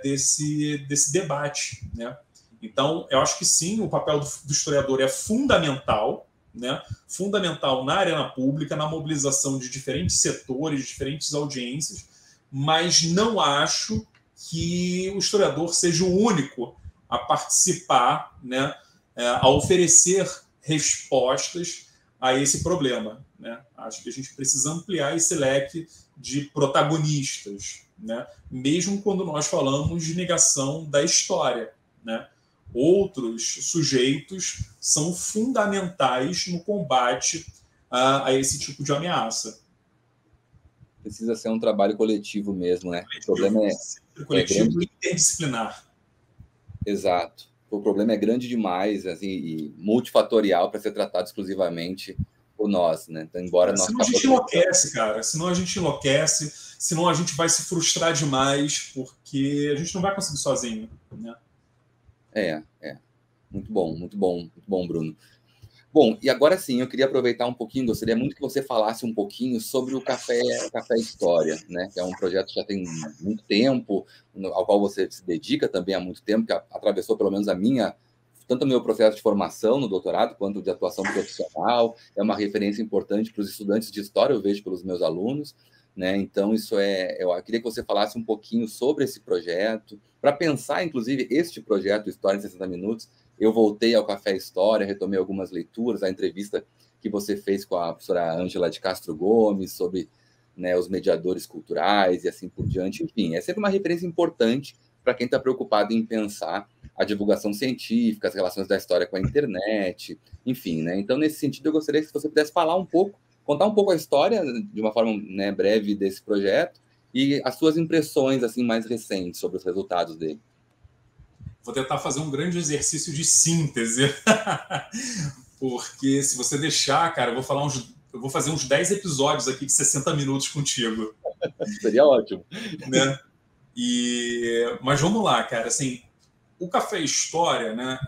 desse debate, né? Então, eu acho que sim, o papel do historiador é fundamental, né? Fundamental na arena pública, na mobilização de diferentes setores, diferentes audiências, mas não acho que o historiador seja o único a participar, né, a oferecer respostas a esse problema, né? Acho que a gente precisa ampliar esse leque de protagonistas, né? Mesmo quando nós falamos de negação da história, né? Outros sujeitos são fundamentais no combate a esse tipo de ameaça. Precisa ser um trabalho coletivo mesmo, né? O problema coletivo e interdisciplinar. Exato. O problema é grande demais, assim, e multifatorial para ser tratado exclusivamente por nós, né? Então, embora nós... Senão a gente enlouquece, cara. Senão a gente enlouquece, senão a gente vai se frustrar demais, porque a gente não vai conseguir sozinho, né? Muito bom, Bruno. Bom, e agora sim, eu queria aproveitar um pouquinho, gostaria muito que você falasse um pouquinho sobre o Café História, né? Que é um projeto que já tem muito tempo, ao qual você se dedica também há muito tempo, que atravessou pelo menos tanto o meu processo de formação no doutorado, quanto de atuação profissional, é uma referência importante para os estudantes de história, eu vejo pelos meus alunos, né? Então, eu queria que você falasse um pouquinho sobre esse projeto, para pensar, inclusive, este projeto História em 60 Minutos. Eu voltei ao Café História, retomei algumas leituras, a entrevista que você fez com a professora Ângela de Castro Gomes sobre, né, os mediadores culturais e assim por diante. Enfim, é sempre uma referência importante para quem está preocupado em pensar a divulgação científica, as relações da história com a internet, enfim, né? Então, nesse sentido, eu gostaria que você pudesse falar um pouco, contar um pouco a história, de uma forma, né, breve, desse projeto e as suas impressões assim mais recentes sobre os resultados dele. Vou tentar fazer um grande exercício de síntese, porque se você deixar, cara, eu vou fazer uns 10 episódios aqui de 60 minutos contigo. Seria ótimo. Né? Mas vamos lá, cara. Assim, o Café História, né,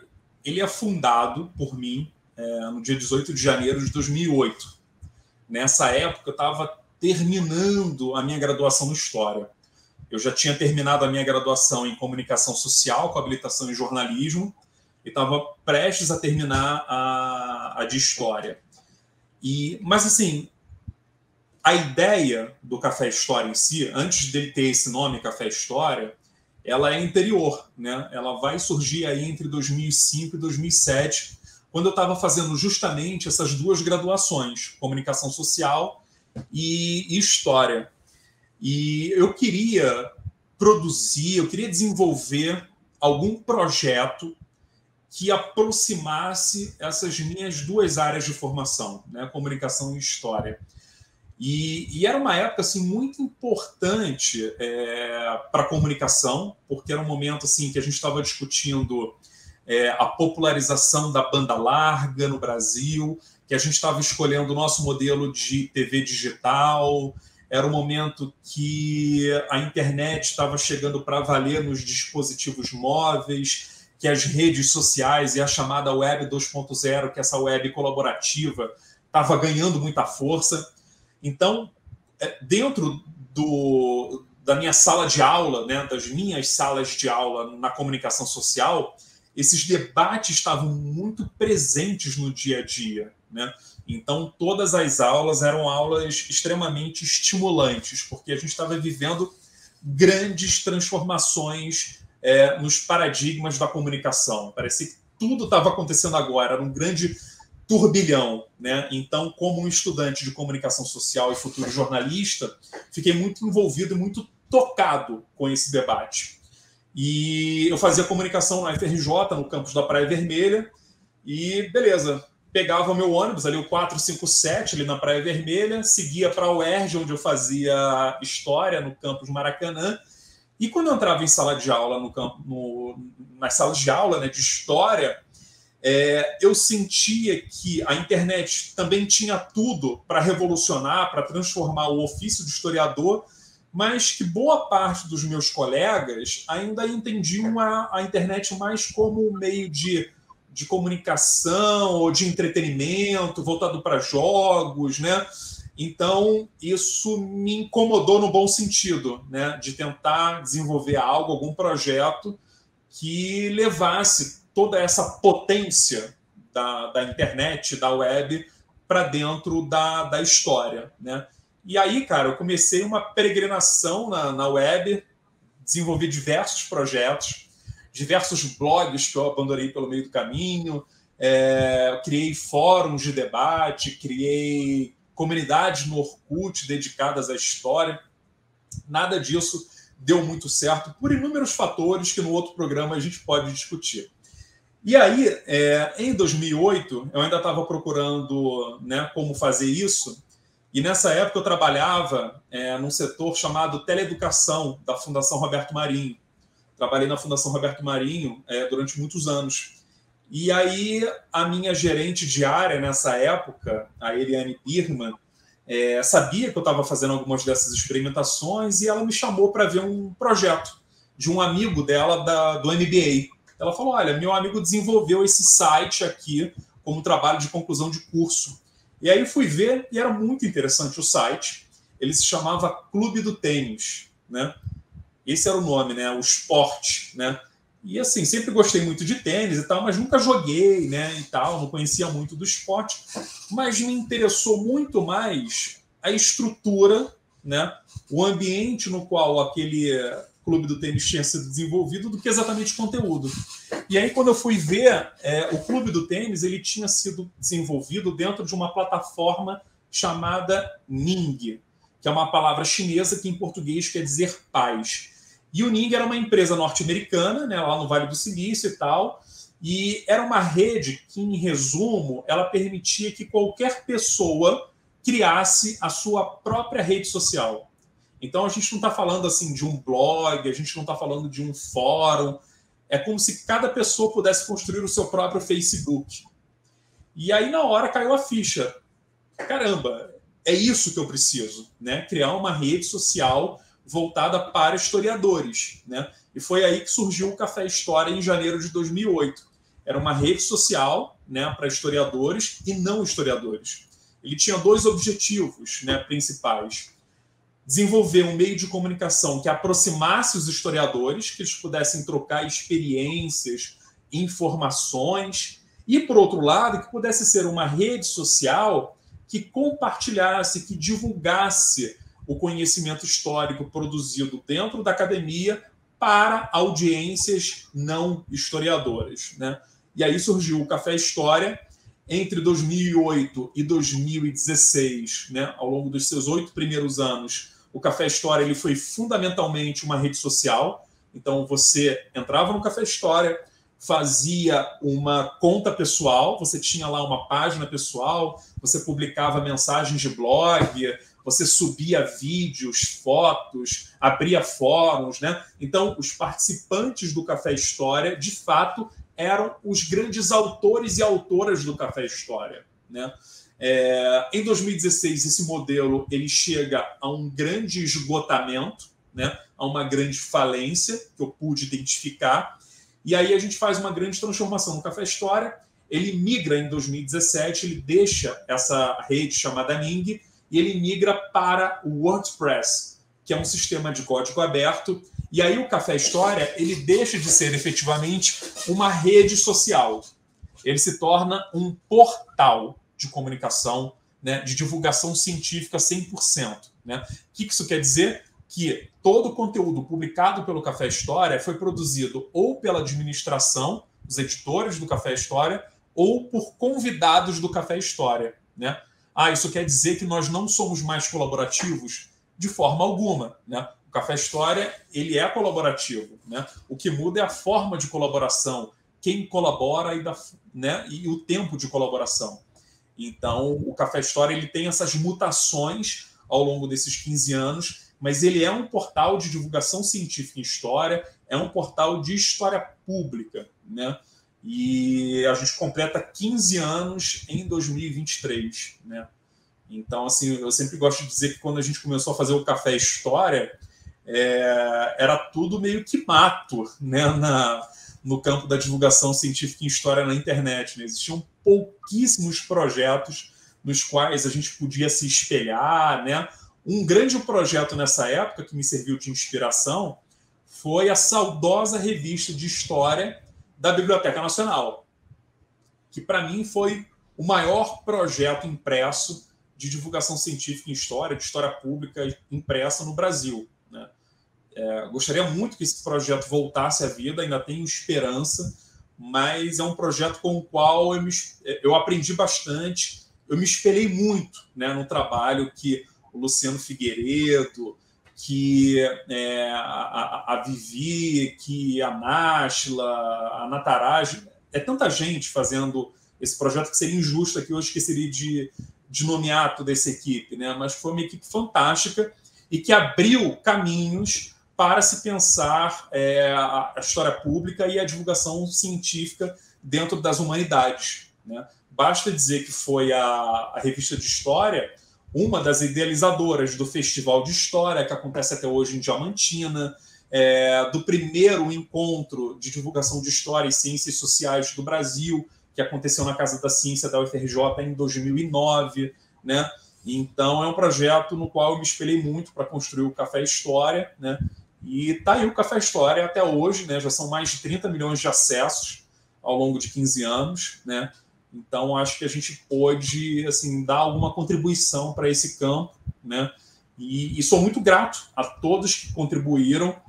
ele é fundado por mim no dia 18 de janeiro de 2008. Nessa época, eu estava terminando a minha graduação em História. Eu já tinha terminado a minha graduação em Comunicação Social, com habilitação em Jornalismo, e estava prestes a terminar a de História. Mas, assim, a ideia do Café História em si, antes dele ter esse nome, Café História, ela é anterior, né? Ela vai surgir aí entre 2005 e 2007, quando eu estava fazendo justamente essas duas graduações, Comunicação Social e História. E eu queria desenvolver algum projeto que aproximasse essas minhas duas áreas de formação, né? Comunicação e História. E era uma época assim, muito importante para a comunicação, porque era um momento assim, que a gente estava discutindo a popularização da banda larga no Brasil, que a gente estava escolhendo o nosso modelo de TV digital. Era um momento que a internet estava chegando para valer nos dispositivos móveis, que as redes sociais e a chamada Web 2.0, que é essa web colaborativa, estava ganhando muita força. Então, dentro da minha sala de aula, né, das minhas salas de aula na comunicação social, esses debates estavam muito presentes no dia a dia, né? Então, todas as aulas eram aulas extremamente estimulantes, porque a gente estava vivendo grandes transformações nos paradigmas da comunicação. Parecia que tudo estava acontecendo agora, era um grande turbilhão, né? Então, como um estudante de comunicação social e futuro jornalista, fiquei muito envolvido e muito tocado com esse debate. E eu fazia comunicação na FRJ, no campus da Praia Vermelha, e beleza, pegava o meu ônibus, ali o 457, ali na Praia Vermelha, seguia para a UERJ, onde eu fazia História, no campus Maracanã, e quando eu entrava em sala de aula, nas salas de aula, né, de História, eu sentia que a internet também tinha tudo para revolucionar, para transformar o ofício de historiador, mas que boa parte dos meus colegas ainda entendiam a internet mais como um meio de comunicação ou de entretenimento, voltado para jogos, né? Então, isso me incomodou no bom sentido, né? De tentar desenvolver algum projeto que levasse toda essa potência da internet, da web, para dentro da história, né? E aí, cara, eu comecei uma peregrinação na web, desenvolvi diversos projetos, diversos blogs que eu abandonei pelo meio do caminho, criei fóruns de debate, criei comunidades no Orkut dedicadas à história. Nada disso deu muito certo, por inúmeros fatores que no outro programa a gente pode discutir. E aí, em 2008, eu ainda estava procurando, né, como fazer isso, e nessa época eu trabalhava num setor chamado Teleeducação, da Fundação Roberto Marinho. Trabalhei na Fundação Roberto Marinho durante muitos anos. E aí a minha gerente de área nessa época, a Eliane Birman, sabia que eu estava fazendo algumas dessas experimentações e ela me chamou para ver um projeto de um amigo dela do MBA. Ela falou, olha, meu amigo desenvolveu esse site aqui como trabalho de conclusão de curso. E aí fui ver e era muito interessante o site. Ele se chamava Clube do Tênis, né? Esse era o nome, né? O esporte, né? E assim, sempre gostei muito de tênis e tal, mas nunca joguei, né? E tal, não conhecia muito do esporte. Mas me interessou muito mais a estrutura né, o ambiente no qual aquele clube do tênis tinha sido desenvolvido do que exatamente o conteúdo. E aí, quando eu fui ver, o clube do tênis ele tinha sido desenvolvido dentro de uma plataforma chamada Ning, que é uma palavra chinesa que em português quer dizer paz. E o Ning era uma empresa norte-americana, né, lá no Vale do Silício e tal, e era uma rede que, em resumo, ela permitia que qualquer pessoa criasse a sua própria rede social. Então, a gente não está falando assim de um blog, a gente não está falando de um fórum. É como se cada pessoa pudesse construir o seu próprio Facebook. E aí, na hora, caiu a ficha. Caramba, é isso que eu preciso, né? Criar uma rede social voltada para historiadores, né? E foi aí que surgiu o Café História em janeiro de 2008. Era uma rede social, né, para historiadores e não historiadores. Ele tinha dois objetivos, né, principais. Desenvolver um meio de comunicação que aproximasse os historiadores, que eles pudessem trocar experiências, informações, e, por outro lado, que pudesse ser uma rede social que compartilhasse, que divulgasse o conhecimento histórico produzido dentro da academia para audiências não historiadoras, né? E aí surgiu o Café História entre 2008 e 2016, né? Ao longo dos seus 8 primeiros anos, o Café História ele foi fundamentalmente uma rede social. Então, você entrava no Café História, fazia uma conta pessoal, você tinha lá uma página pessoal, você publicava mensagens de blog, você subia vídeos, fotos, abria fóruns, né? Então, os participantes do Café História, de fato, eram os grandes autores e autoras do Café História, né? Em 2016, esse modelo ele chega a um grande esgotamento, né? A uma grande falência que eu pude identificar. E aí a gente faz uma grande transformação no Café História. Ele migra em 2017, ele deixa essa rede chamada Ning e ele migra para o WordPress, que é um sistema de código aberto. E aí o Café História ele deixa de ser efetivamente uma rede social. Ele se torna um portal de comunicação, né, de divulgação científica 100%. Né? O que isso quer dizer? Que todo o conteúdo publicado pelo Café História foi produzido ou pela administração, os editores do Café História, ou por convidados do Café História. Né? Isso quer dizer que nós não somos mais colaborativos? De forma alguma. Né? O Café História ele é colaborativo. Né? O que muda é a forma de colaboração, quem colabora e o tempo de colaboração. Então, o Café História ele tem essas mutações ao longo desses 15 anos, mas ele é um portal de divulgação científica em história, é um portal de história pública, né? E a gente completa 15 anos em 2023, né? Então, assim, eu sempre gosto de dizer que quando a gente começou a fazer o Café História, era tudo meio que mato, né? No campo da divulgação científica em história na internet. Né? Existiam pouquíssimos projetos nos quais a gente podia se espelhar, né? Um grande projeto nessa época que me serviu de inspiração foi a saudosa revista de história da Biblioteca Nacional, que para mim foi o maior projeto impresso de divulgação científica em história, de história pública impressa no Brasil. Né? Gostaria muito que esse projeto voltasse à vida, ainda tenho esperança, mas é um projeto com o qual eu aprendi bastante, eu me espelhei muito, né, no trabalho que o Luciano Figueiredo, que a Vivi, que a Náshila, a Nataraj, tanta gente fazendo esse projeto que seria injusto aqui, eu esqueceria de nomear toda essa equipe, né? Mas foi uma equipe fantástica e que abriu caminhos para se pensar a história pública e a divulgação científica dentro das humanidades. Né? Basta dizer que foi a revista de história uma das idealizadoras do Festival de História, que acontece até hoje em Diamantina, do primeiro encontro de divulgação de história e ciências sociais do Brasil, que aconteceu na Casa da Ciência da UFRJ em 2009. Né? Então, é um projeto no qual eu me espelhei muito para construir o Café História, né? E está aí o Café História até hoje, né? Já são mais de 30 milhões de acessos ao longo de 15 anos, né? Então, acho que a gente pôde, assim, dar alguma contribuição para esse campo, né? E sou muito grato a todos que contribuíram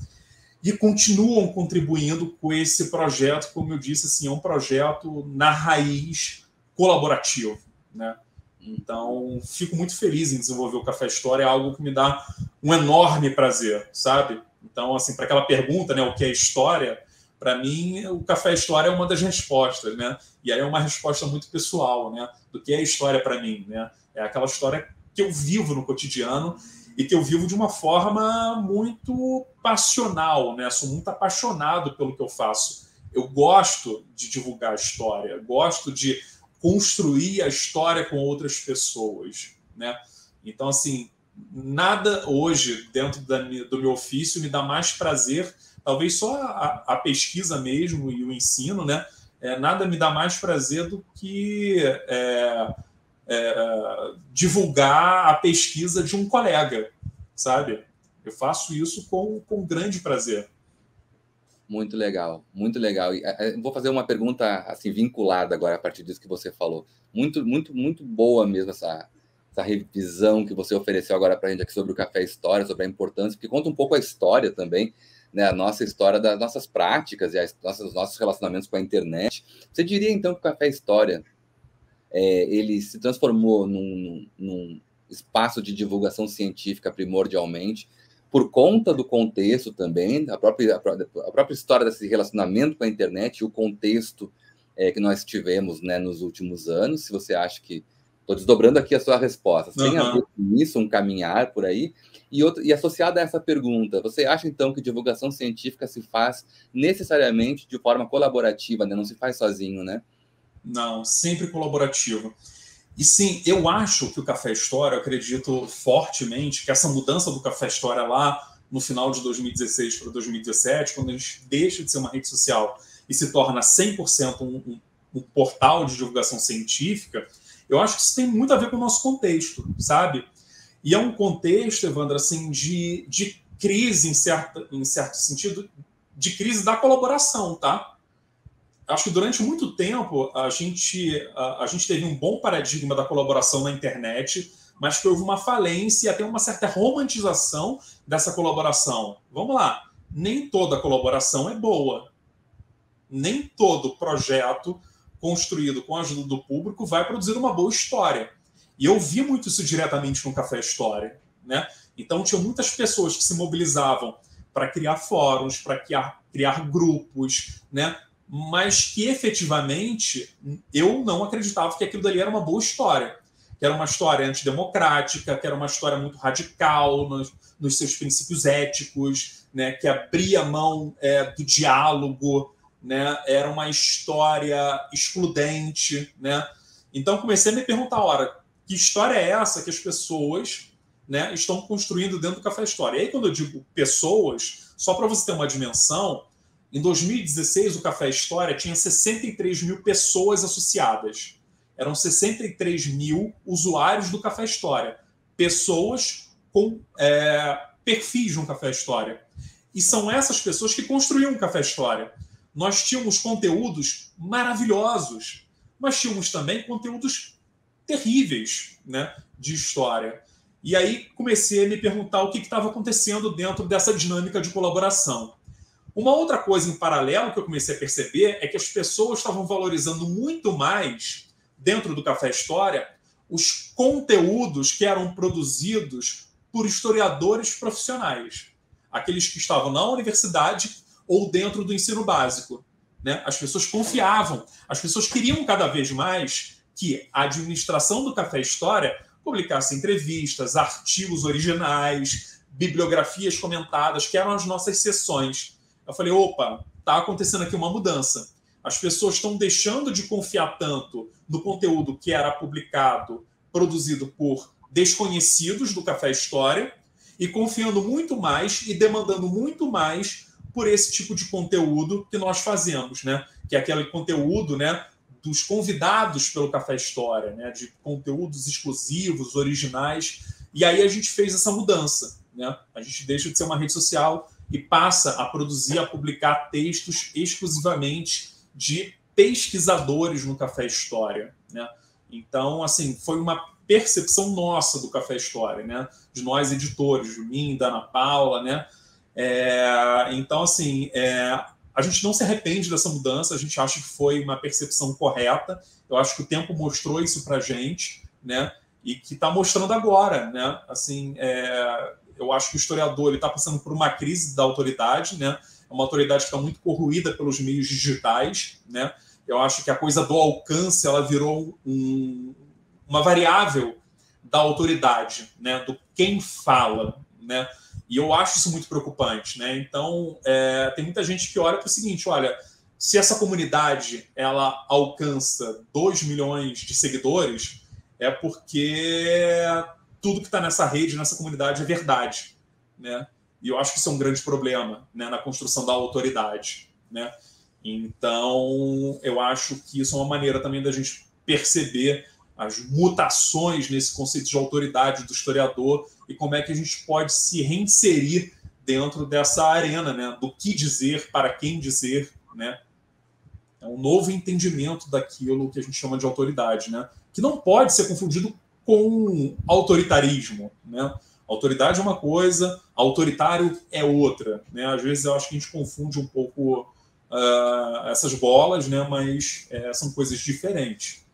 e continuam contribuindo com esse projeto, como eu disse, assim, é um projeto na raiz colaborativo, né? Então, fico muito feliz em desenvolver o Café História, é algo que me dá um enorme prazer, sabe? Então, assim, para aquela pergunta, né, o que é história, para mim, o Café História é uma das respostas, né? E aí é uma resposta muito pessoal, né? Do que é história para mim, né? É aquela história que eu vivo no cotidiano e que eu vivo de uma forma muito passional, né? Sou muito apaixonado pelo que eu faço. Eu gosto de divulgar a história, gosto de construir a história com outras pessoas, né? Então, assim, nada hoje, dentro do meu ofício, me dá mais prazer, talvez só a pesquisa mesmo e o ensino, né? Nada me dá mais prazer do que divulgar a pesquisa de um colega, sabe? Eu faço isso com grande prazer. Muito legal, muito legal. E vou fazer uma pergunta assim vinculada agora a partir disso que você falou. Muito, muito, muito boa mesmo essa revisão que você ofereceu agora para a gente aqui sobre o Café História, sobre a importância, porque conta um pouco a história também, né? A nossa história das nossas práticas e nossos relacionamentos com a internet. Você diria então que o Café História ele se transformou num espaço de divulgação científica primordialmente, por conta do contexto também, a própria história desse relacionamento com a internet e o contexto que nós tivemos, né, nos últimos anos? Se você acha que... Estou desdobrando aqui a sua resposta. Tem a ver com isso, um caminhar por aí? E associado a essa pergunta, você acha, então, que divulgação científica se faz necessariamente de forma colaborativa, né? Não se faz sozinho, né? Não, sempre colaborativo. E sim, eu acho que o Café História, eu acredito fortemente que essa mudança do Café História lá no final de 2016 para 2017, quando a gente deixa de ser uma rede social e se torna 100% um portal de divulgação científica, eu acho que isso tem muito a ver com o nosso contexto, sabe? E é um contexto, Evandro, assim, de crise, em certo sentido, de crise da colaboração, tá? Acho que durante muito tempo a gente teve um bom paradigma da colaboração na internet, mas que houve uma falência e até uma certa romantização dessa colaboração. Vamos lá, nem toda colaboração é boa. Nem todo projeto construído com a ajuda do público vai produzir uma boa história. E eu vi muito isso diretamente no Café História, né? Então tinha muitas pessoas que se mobilizavam para criar fóruns, para criar grupos, né? Mas que efetivamente eu não acreditava que aquilo dali era uma boa história, que era uma história antidemocrática, que era uma história muito radical nos seus princípios éticos, né, que abria mão do diálogo, né, era uma história excludente, né? Então comecei a me perguntar, ora, que história é essa que as pessoas, né, estão construindo dentro do Café História? E aí, quando eu digo pessoas, só para você ter uma dimensão, em 2016, o Café História tinha 63 mil pessoas associadas. Eram 63 mil usuários do Café História. Pessoas com perfis no Café História. E são essas pessoas que construíam o Café História. Nós tínhamos conteúdos maravilhosos, mas tínhamos também conteúdos terríveis, né, de história. E aí comecei a me perguntar o que estava acontecendo dentro dessa dinâmica de colaboração. Uma outra coisa em paralelo que eu comecei a perceber é que as pessoas estavam valorizando muito mais, dentro do Café História, os conteúdos que eram produzidos por historiadores profissionais. Aqueles que estavam na universidade ou dentro do ensino básico, né? As pessoas confiavam, as pessoas queriam cada vez mais que a administração do Café História publicasse entrevistas, artigos originais, bibliografias comentadas, que eram as nossas sessões. Eu falei, opa, está acontecendo aqui uma mudança. As pessoas estão deixando de confiar tanto no conteúdo que era publicado, produzido por desconhecidos do Café História, e confiando muito mais e demandando muito mais por esse tipo de conteúdo que nós fazemos, né? Que é aquele conteúdo, né, dos convidados pelo Café História, né? De conteúdos exclusivos, originais. E aí a gente fez essa mudança, né? A gente deixa de ser uma rede social e passa a produzir, a publicar textos exclusivamente de pesquisadores no Café História, né? Então, assim, foi uma percepção nossa do Café História, né? De nós editores, de mim, da Ana Paula, né? Então, assim, a gente não se arrepende dessa mudança, a gente acha que foi uma percepção correta, eu acho que o tempo mostrou isso para a gente, né? E que está mostrando agora, né? Assim, eu acho que o historiador está passando por uma crise da autoridade, né? É uma autoridade que está muito corroída pelos meios digitais, né? Eu acho que a coisa do alcance ela virou uma variável da autoridade, né? Do quem fala, né? E eu acho isso muito preocupante, né? Então, tem muita gente que olha para o seguinte, olha, se essa comunidade ela alcança 2 milhões de seguidores, é porque tudo que está nessa rede, nessa comunidade, é verdade, né? E eu acho que isso é um grande problema, né, na construção da autoridade, né? Então, eu acho que isso é uma maneira também da gente perceber as mutações nesse conceito de autoridade do historiador e como é que a gente pode se reinserir dentro dessa arena, né? Do que dizer, para quem dizer, né? É um novo entendimento daquilo que a gente chama de autoridade, né? Que não pode ser confundido com autoritarismo, né? Autoridade é uma coisa, autoritário é outra, né? Às vezes eu acho que a gente confunde um pouco essas bolas, né? Mas são coisas diferentes.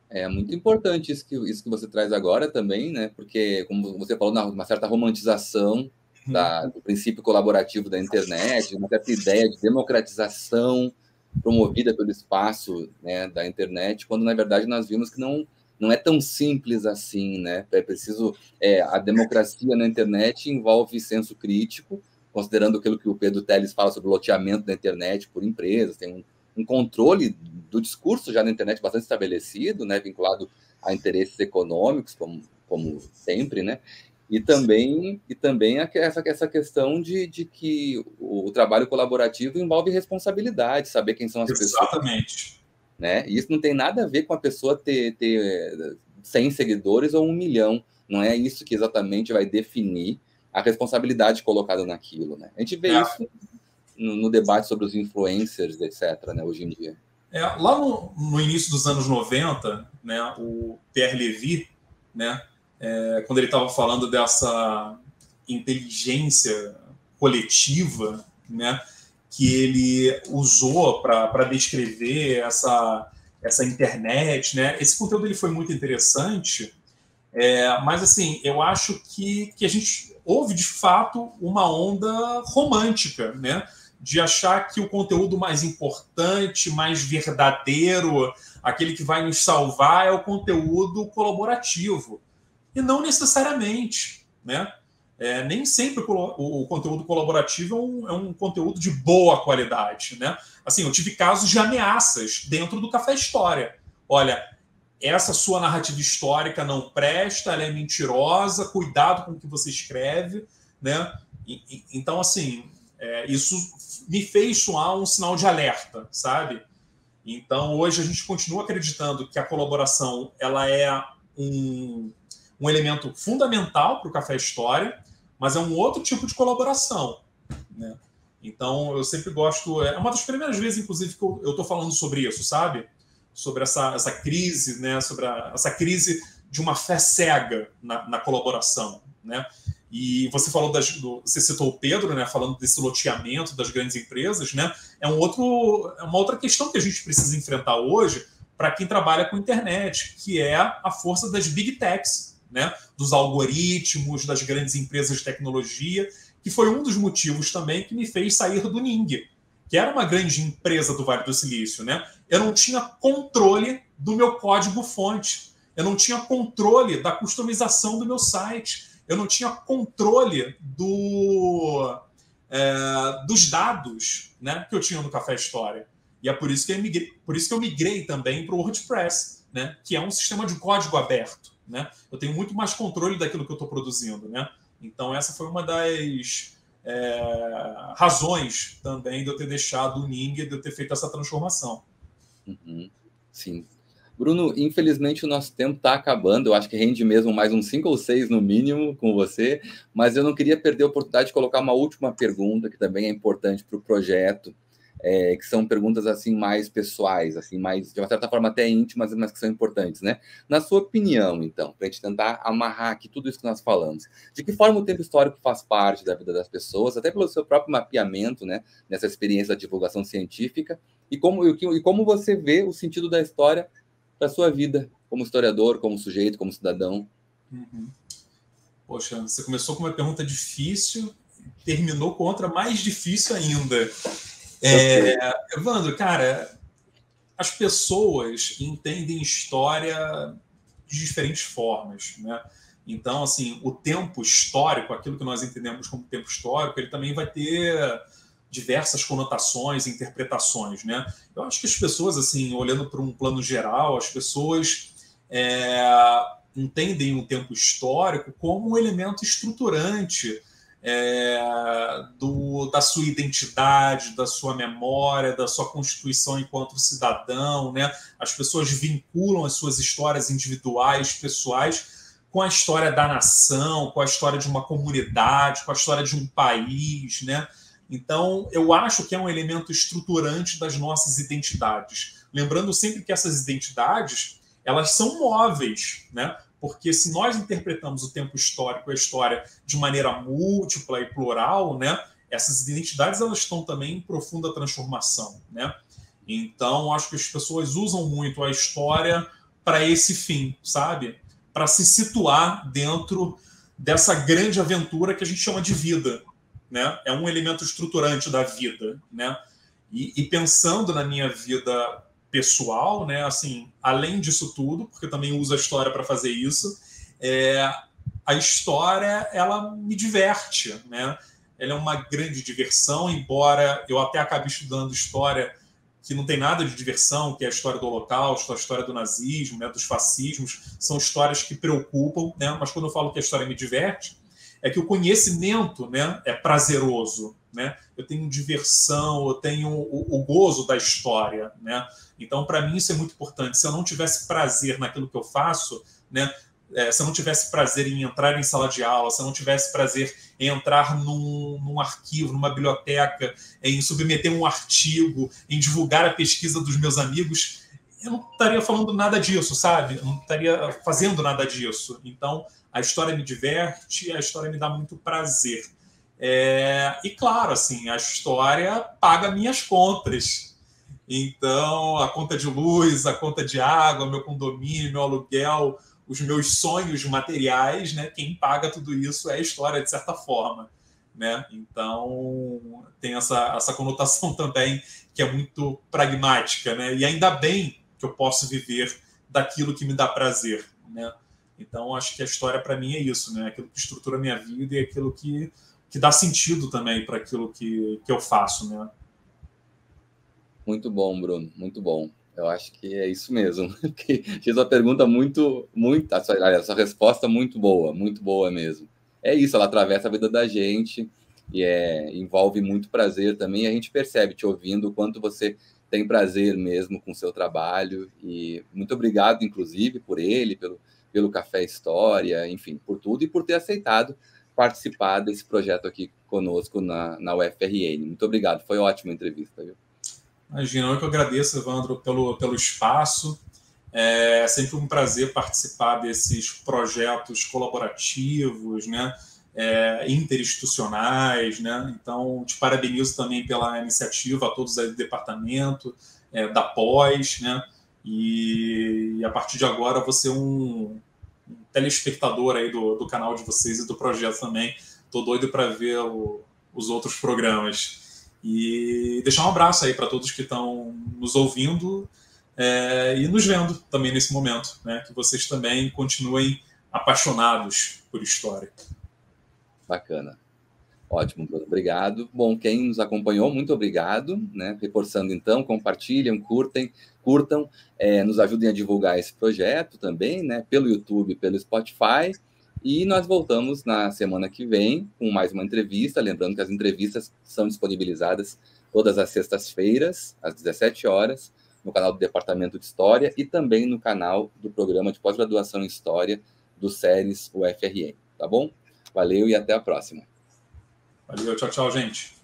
É muito importante isso que você traz agora também, né? Porque, como você falou, uma certa romantização do princípio colaborativo da internet, uma certa ideia de democratização promovida pelo espaço, né, da internet, quando, na verdade, nós vimos que não é tão simples assim, né? É preciso... a democracia na internet envolve senso crítico, considerando aquilo que o Pedro Telles fala sobre o loteamento da internet por empresas, tem um controle do discurso já na internet bastante estabelecido, né, vinculado a interesses econômicos, como sempre, né? E também essa questão de que o trabalho colaborativo envolve responsabilidade, saber quem são as pessoas. Exatamente. Né? E isso não tem nada a ver com a pessoa ter 100 seguidores ou 1 milhão. Não é isso que exatamente vai definir a responsabilidade colocada naquilo. Né? A gente vê isso no debate sobre os influencers, etc., né, hoje em dia. Lá no início dos anos 90, né, o Pierre Levy, né, quando ele estava falando dessa inteligência coletiva, né, que ele usou para descrever essa internet, né, esse conteúdo ele foi muito interessante, mas assim, eu acho que a gente houve de fato uma onda romântica, né, de achar que o conteúdo mais importante, mais verdadeiro, aquele que vai nos salvar é o conteúdo colaborativo. E não necessariamente, né? Nem sempre o conteúdo colaborativo é um conteúdo de boa qualidade, né? Assim, eu tive casos de ameaças dentro do Café História. Olha, essa sua narrativa histórica não presta, ela é mentirosa, cuidado com o que você escreve, né? Então, assim, isso me fez soar um sinal de alerta, sabe? Então, hoje a gente continua acreditando que a colaboração ela é um elemento fundamental para o Café História, mas é um outro tipo de colaboração, né? Então, eu sempre gosto... É uma das primeiras vezes, inclusive, que eu estou falando sobre isso, sabe? Sobre essa crise, né? Sobre essa crise de uma fé cega na colaboração, né? E você falou você citou o Pedro, né, falando desse loteamento das grandes empresas, né? É uma outra questão que a gente precisa enfrentar hoje para quem trabalha com internet, que é a força das big techs, né? Dos algoritmos, das grandes empresas de tecnologia, que foi um dos motivos também que me fez sair do Ning, que era uma grande empresa do Vale do Silício, né? Eu não tinha controle do meu código-fonte, eu não tinha controle da customização do meu site, eu não tinha controle dos dados, né, que eu tinha no Café História. E é por isso que eu migrei também para o WordPress, né, que é um sistema de código aberto, né? Eu tenho muito mais controle daquilo que eu estou produzindo, né? Então essa foi uma das razões também de eu ter deixado o Ning, de eu ter feito essa transformação. Uhum. Sim. Bruno, infelizmente o nosso tempo está acabando, eu acho que rende mesmo mais uns 5 ou 6 no mínimo com você, mas eu não queria perder a oportunidade de colocar uma última pergunta, que também é importante para o projeto, que são perguntas assim mais pessoais, assim mais de uma certa forma até íntimas, mas que são importantes, né? Na sua opinião, então, para a gente tentar amarrar aqui tudo isso que nós falamos, de que forma o tempo histórico faz parte da vida das pessoas, até pelo seu próprio mapeamento, né? Nessa experiência da divulgação científica, e como você vê o sentido da história para sua vida como historiador, como sujeito, como cidadão? Uhum. Poxa, você começou com uma pergunta difícil, terminou com outra mais difícil ainda. Evandro, cara, as pessoas entendem história de diferentes formas, né? Então, assim, o tempo histórico, aquilo que nós entendemos como tempo histórico, ele também vai ter diversas conotações, interpretações, né? Eu acho que as pessoas, assim, olhando para um plano geral, as pessoas entendem o tempo histórico como um elemento estruturante da sua identidade, da sua memória, da sua constituição enquanto cidadão, né? As pessoas vinculam as suas histórias individuais, pessoais, com a história da nação, com a história de uma comunidade, com a história de um país, né? Então, eu acho que é um elemento estruturante das nossas identidades. Lembrando sempre que essas identidades, elas são móveis, né? Porque se nós interpretamos o tempo histórico e a história de maneira múltipla e plural, né, essas identidades elas estão também em profunda transformação, né? Então, acho que as pessoas usam muito a história para esse fim, sabe? Para se situar dentro dessa grande aventura que a gente chama de vida, né? É um elemento estruturante da vida, né? E pensando na minha vida pessoal, né? Assim, além disso tudo, porque eu também uso a história para fazer isso, a história ela me diverte, né? Ela é uma grande diversão, embora eu até acabe estudando história que não tem nada de diversão, que é a história do Holocausto, a história do nazismo, né, dos fascismos, são histórias que preocupam, né? Mas quando eu falo que a história me diverte, é que o conhecimento, né, é prazeroso, né? Eu tenho diversão, eu tenho o gozo da história, né? Então, para mim, isso é muito importante. Se eu não tivesse prazer naquilo que eu faço, né? Se eu não tivesse prazer em entrar em sala de aula, se eu não tivesse prazer em entrar num arquivo, numa biblioteca, em submeter um artigo, em divulgar a pesquisa dos meus amigos, eu não estaria falando nada disso, sabe? Eu não estaria fazendo nada disso. Então, a história me diverte, a história me dá muito prazer. E, claro, assim, a história paga minhas contas. Então, a conta de luz, a conta de água, meu condomínio, meu aluguel, os meus sonhos materiais, né? Quem paga tudo isso é a história, de certa forma, né? Então, tem essa conotação também que é muito pragmática, né? E ainda bem que eu posso viver daquilo que me dá prazer, né? Então, acho que a história, para mim, é isso, né? Aquilo que estrutura a minha vida e aquilo que dá sentido também para aquilo que eu faço, né? Muito bom, Bruno, muito bom. Eu acho que é isso mesmo. Fiz uma pergunta muito, essa resposta muito boa mesmo. É isso, ela atravessa a vida da gente e envolve muito prazer também. A gente percebe, te ouvindo, o quanto você tem prazer mesmo com o seu trabalho. E muito obrigado, inclusive, por ele, pelo Café História, enfim, por tudo e por ter aceitado participar desse projeto aqui conosco na UFRN. Muito obrigado, foi ótima a entrevista, viu? Imagina, eu que agradeço, Evandro, pelo espaço. É sempre um prazer participar desses projetos colaborativos, né? Interinstitucionais, né? Então, te parabenizo também pela iniciativa, a todos aí do departamento, da pós, né? E a partir de agora você um telespectador aí do canal de vocês e do projeto também. Estou doido para ver os outros programas. E deixar um abraço aí para todos que estão nos ouvindo e nos vendo também nesse momento, né? Que vocês também continuem apaixonados por história. Bacana. Ótimo, Bruno. Obrigado. Bom, quem nos acompanhou, muito obrigado, né? Reforçando então, compartilhem, curtam, nos ajudem a divulgar esse projeto também, né? Pelo YouTube, pelo Spotify. E nós voltamos na semana que vem com mais uma entrevista. Lembrando que as entrevistas são disponibilizadas todas as sextas-feiras, às 17 horas, no canal do Departamento de História e também no canal do Programa de Pós-Graduação em História do SERES UFRN. Tá bom? Valeu e até a próxima. Valeu, tchau, tchau, gente.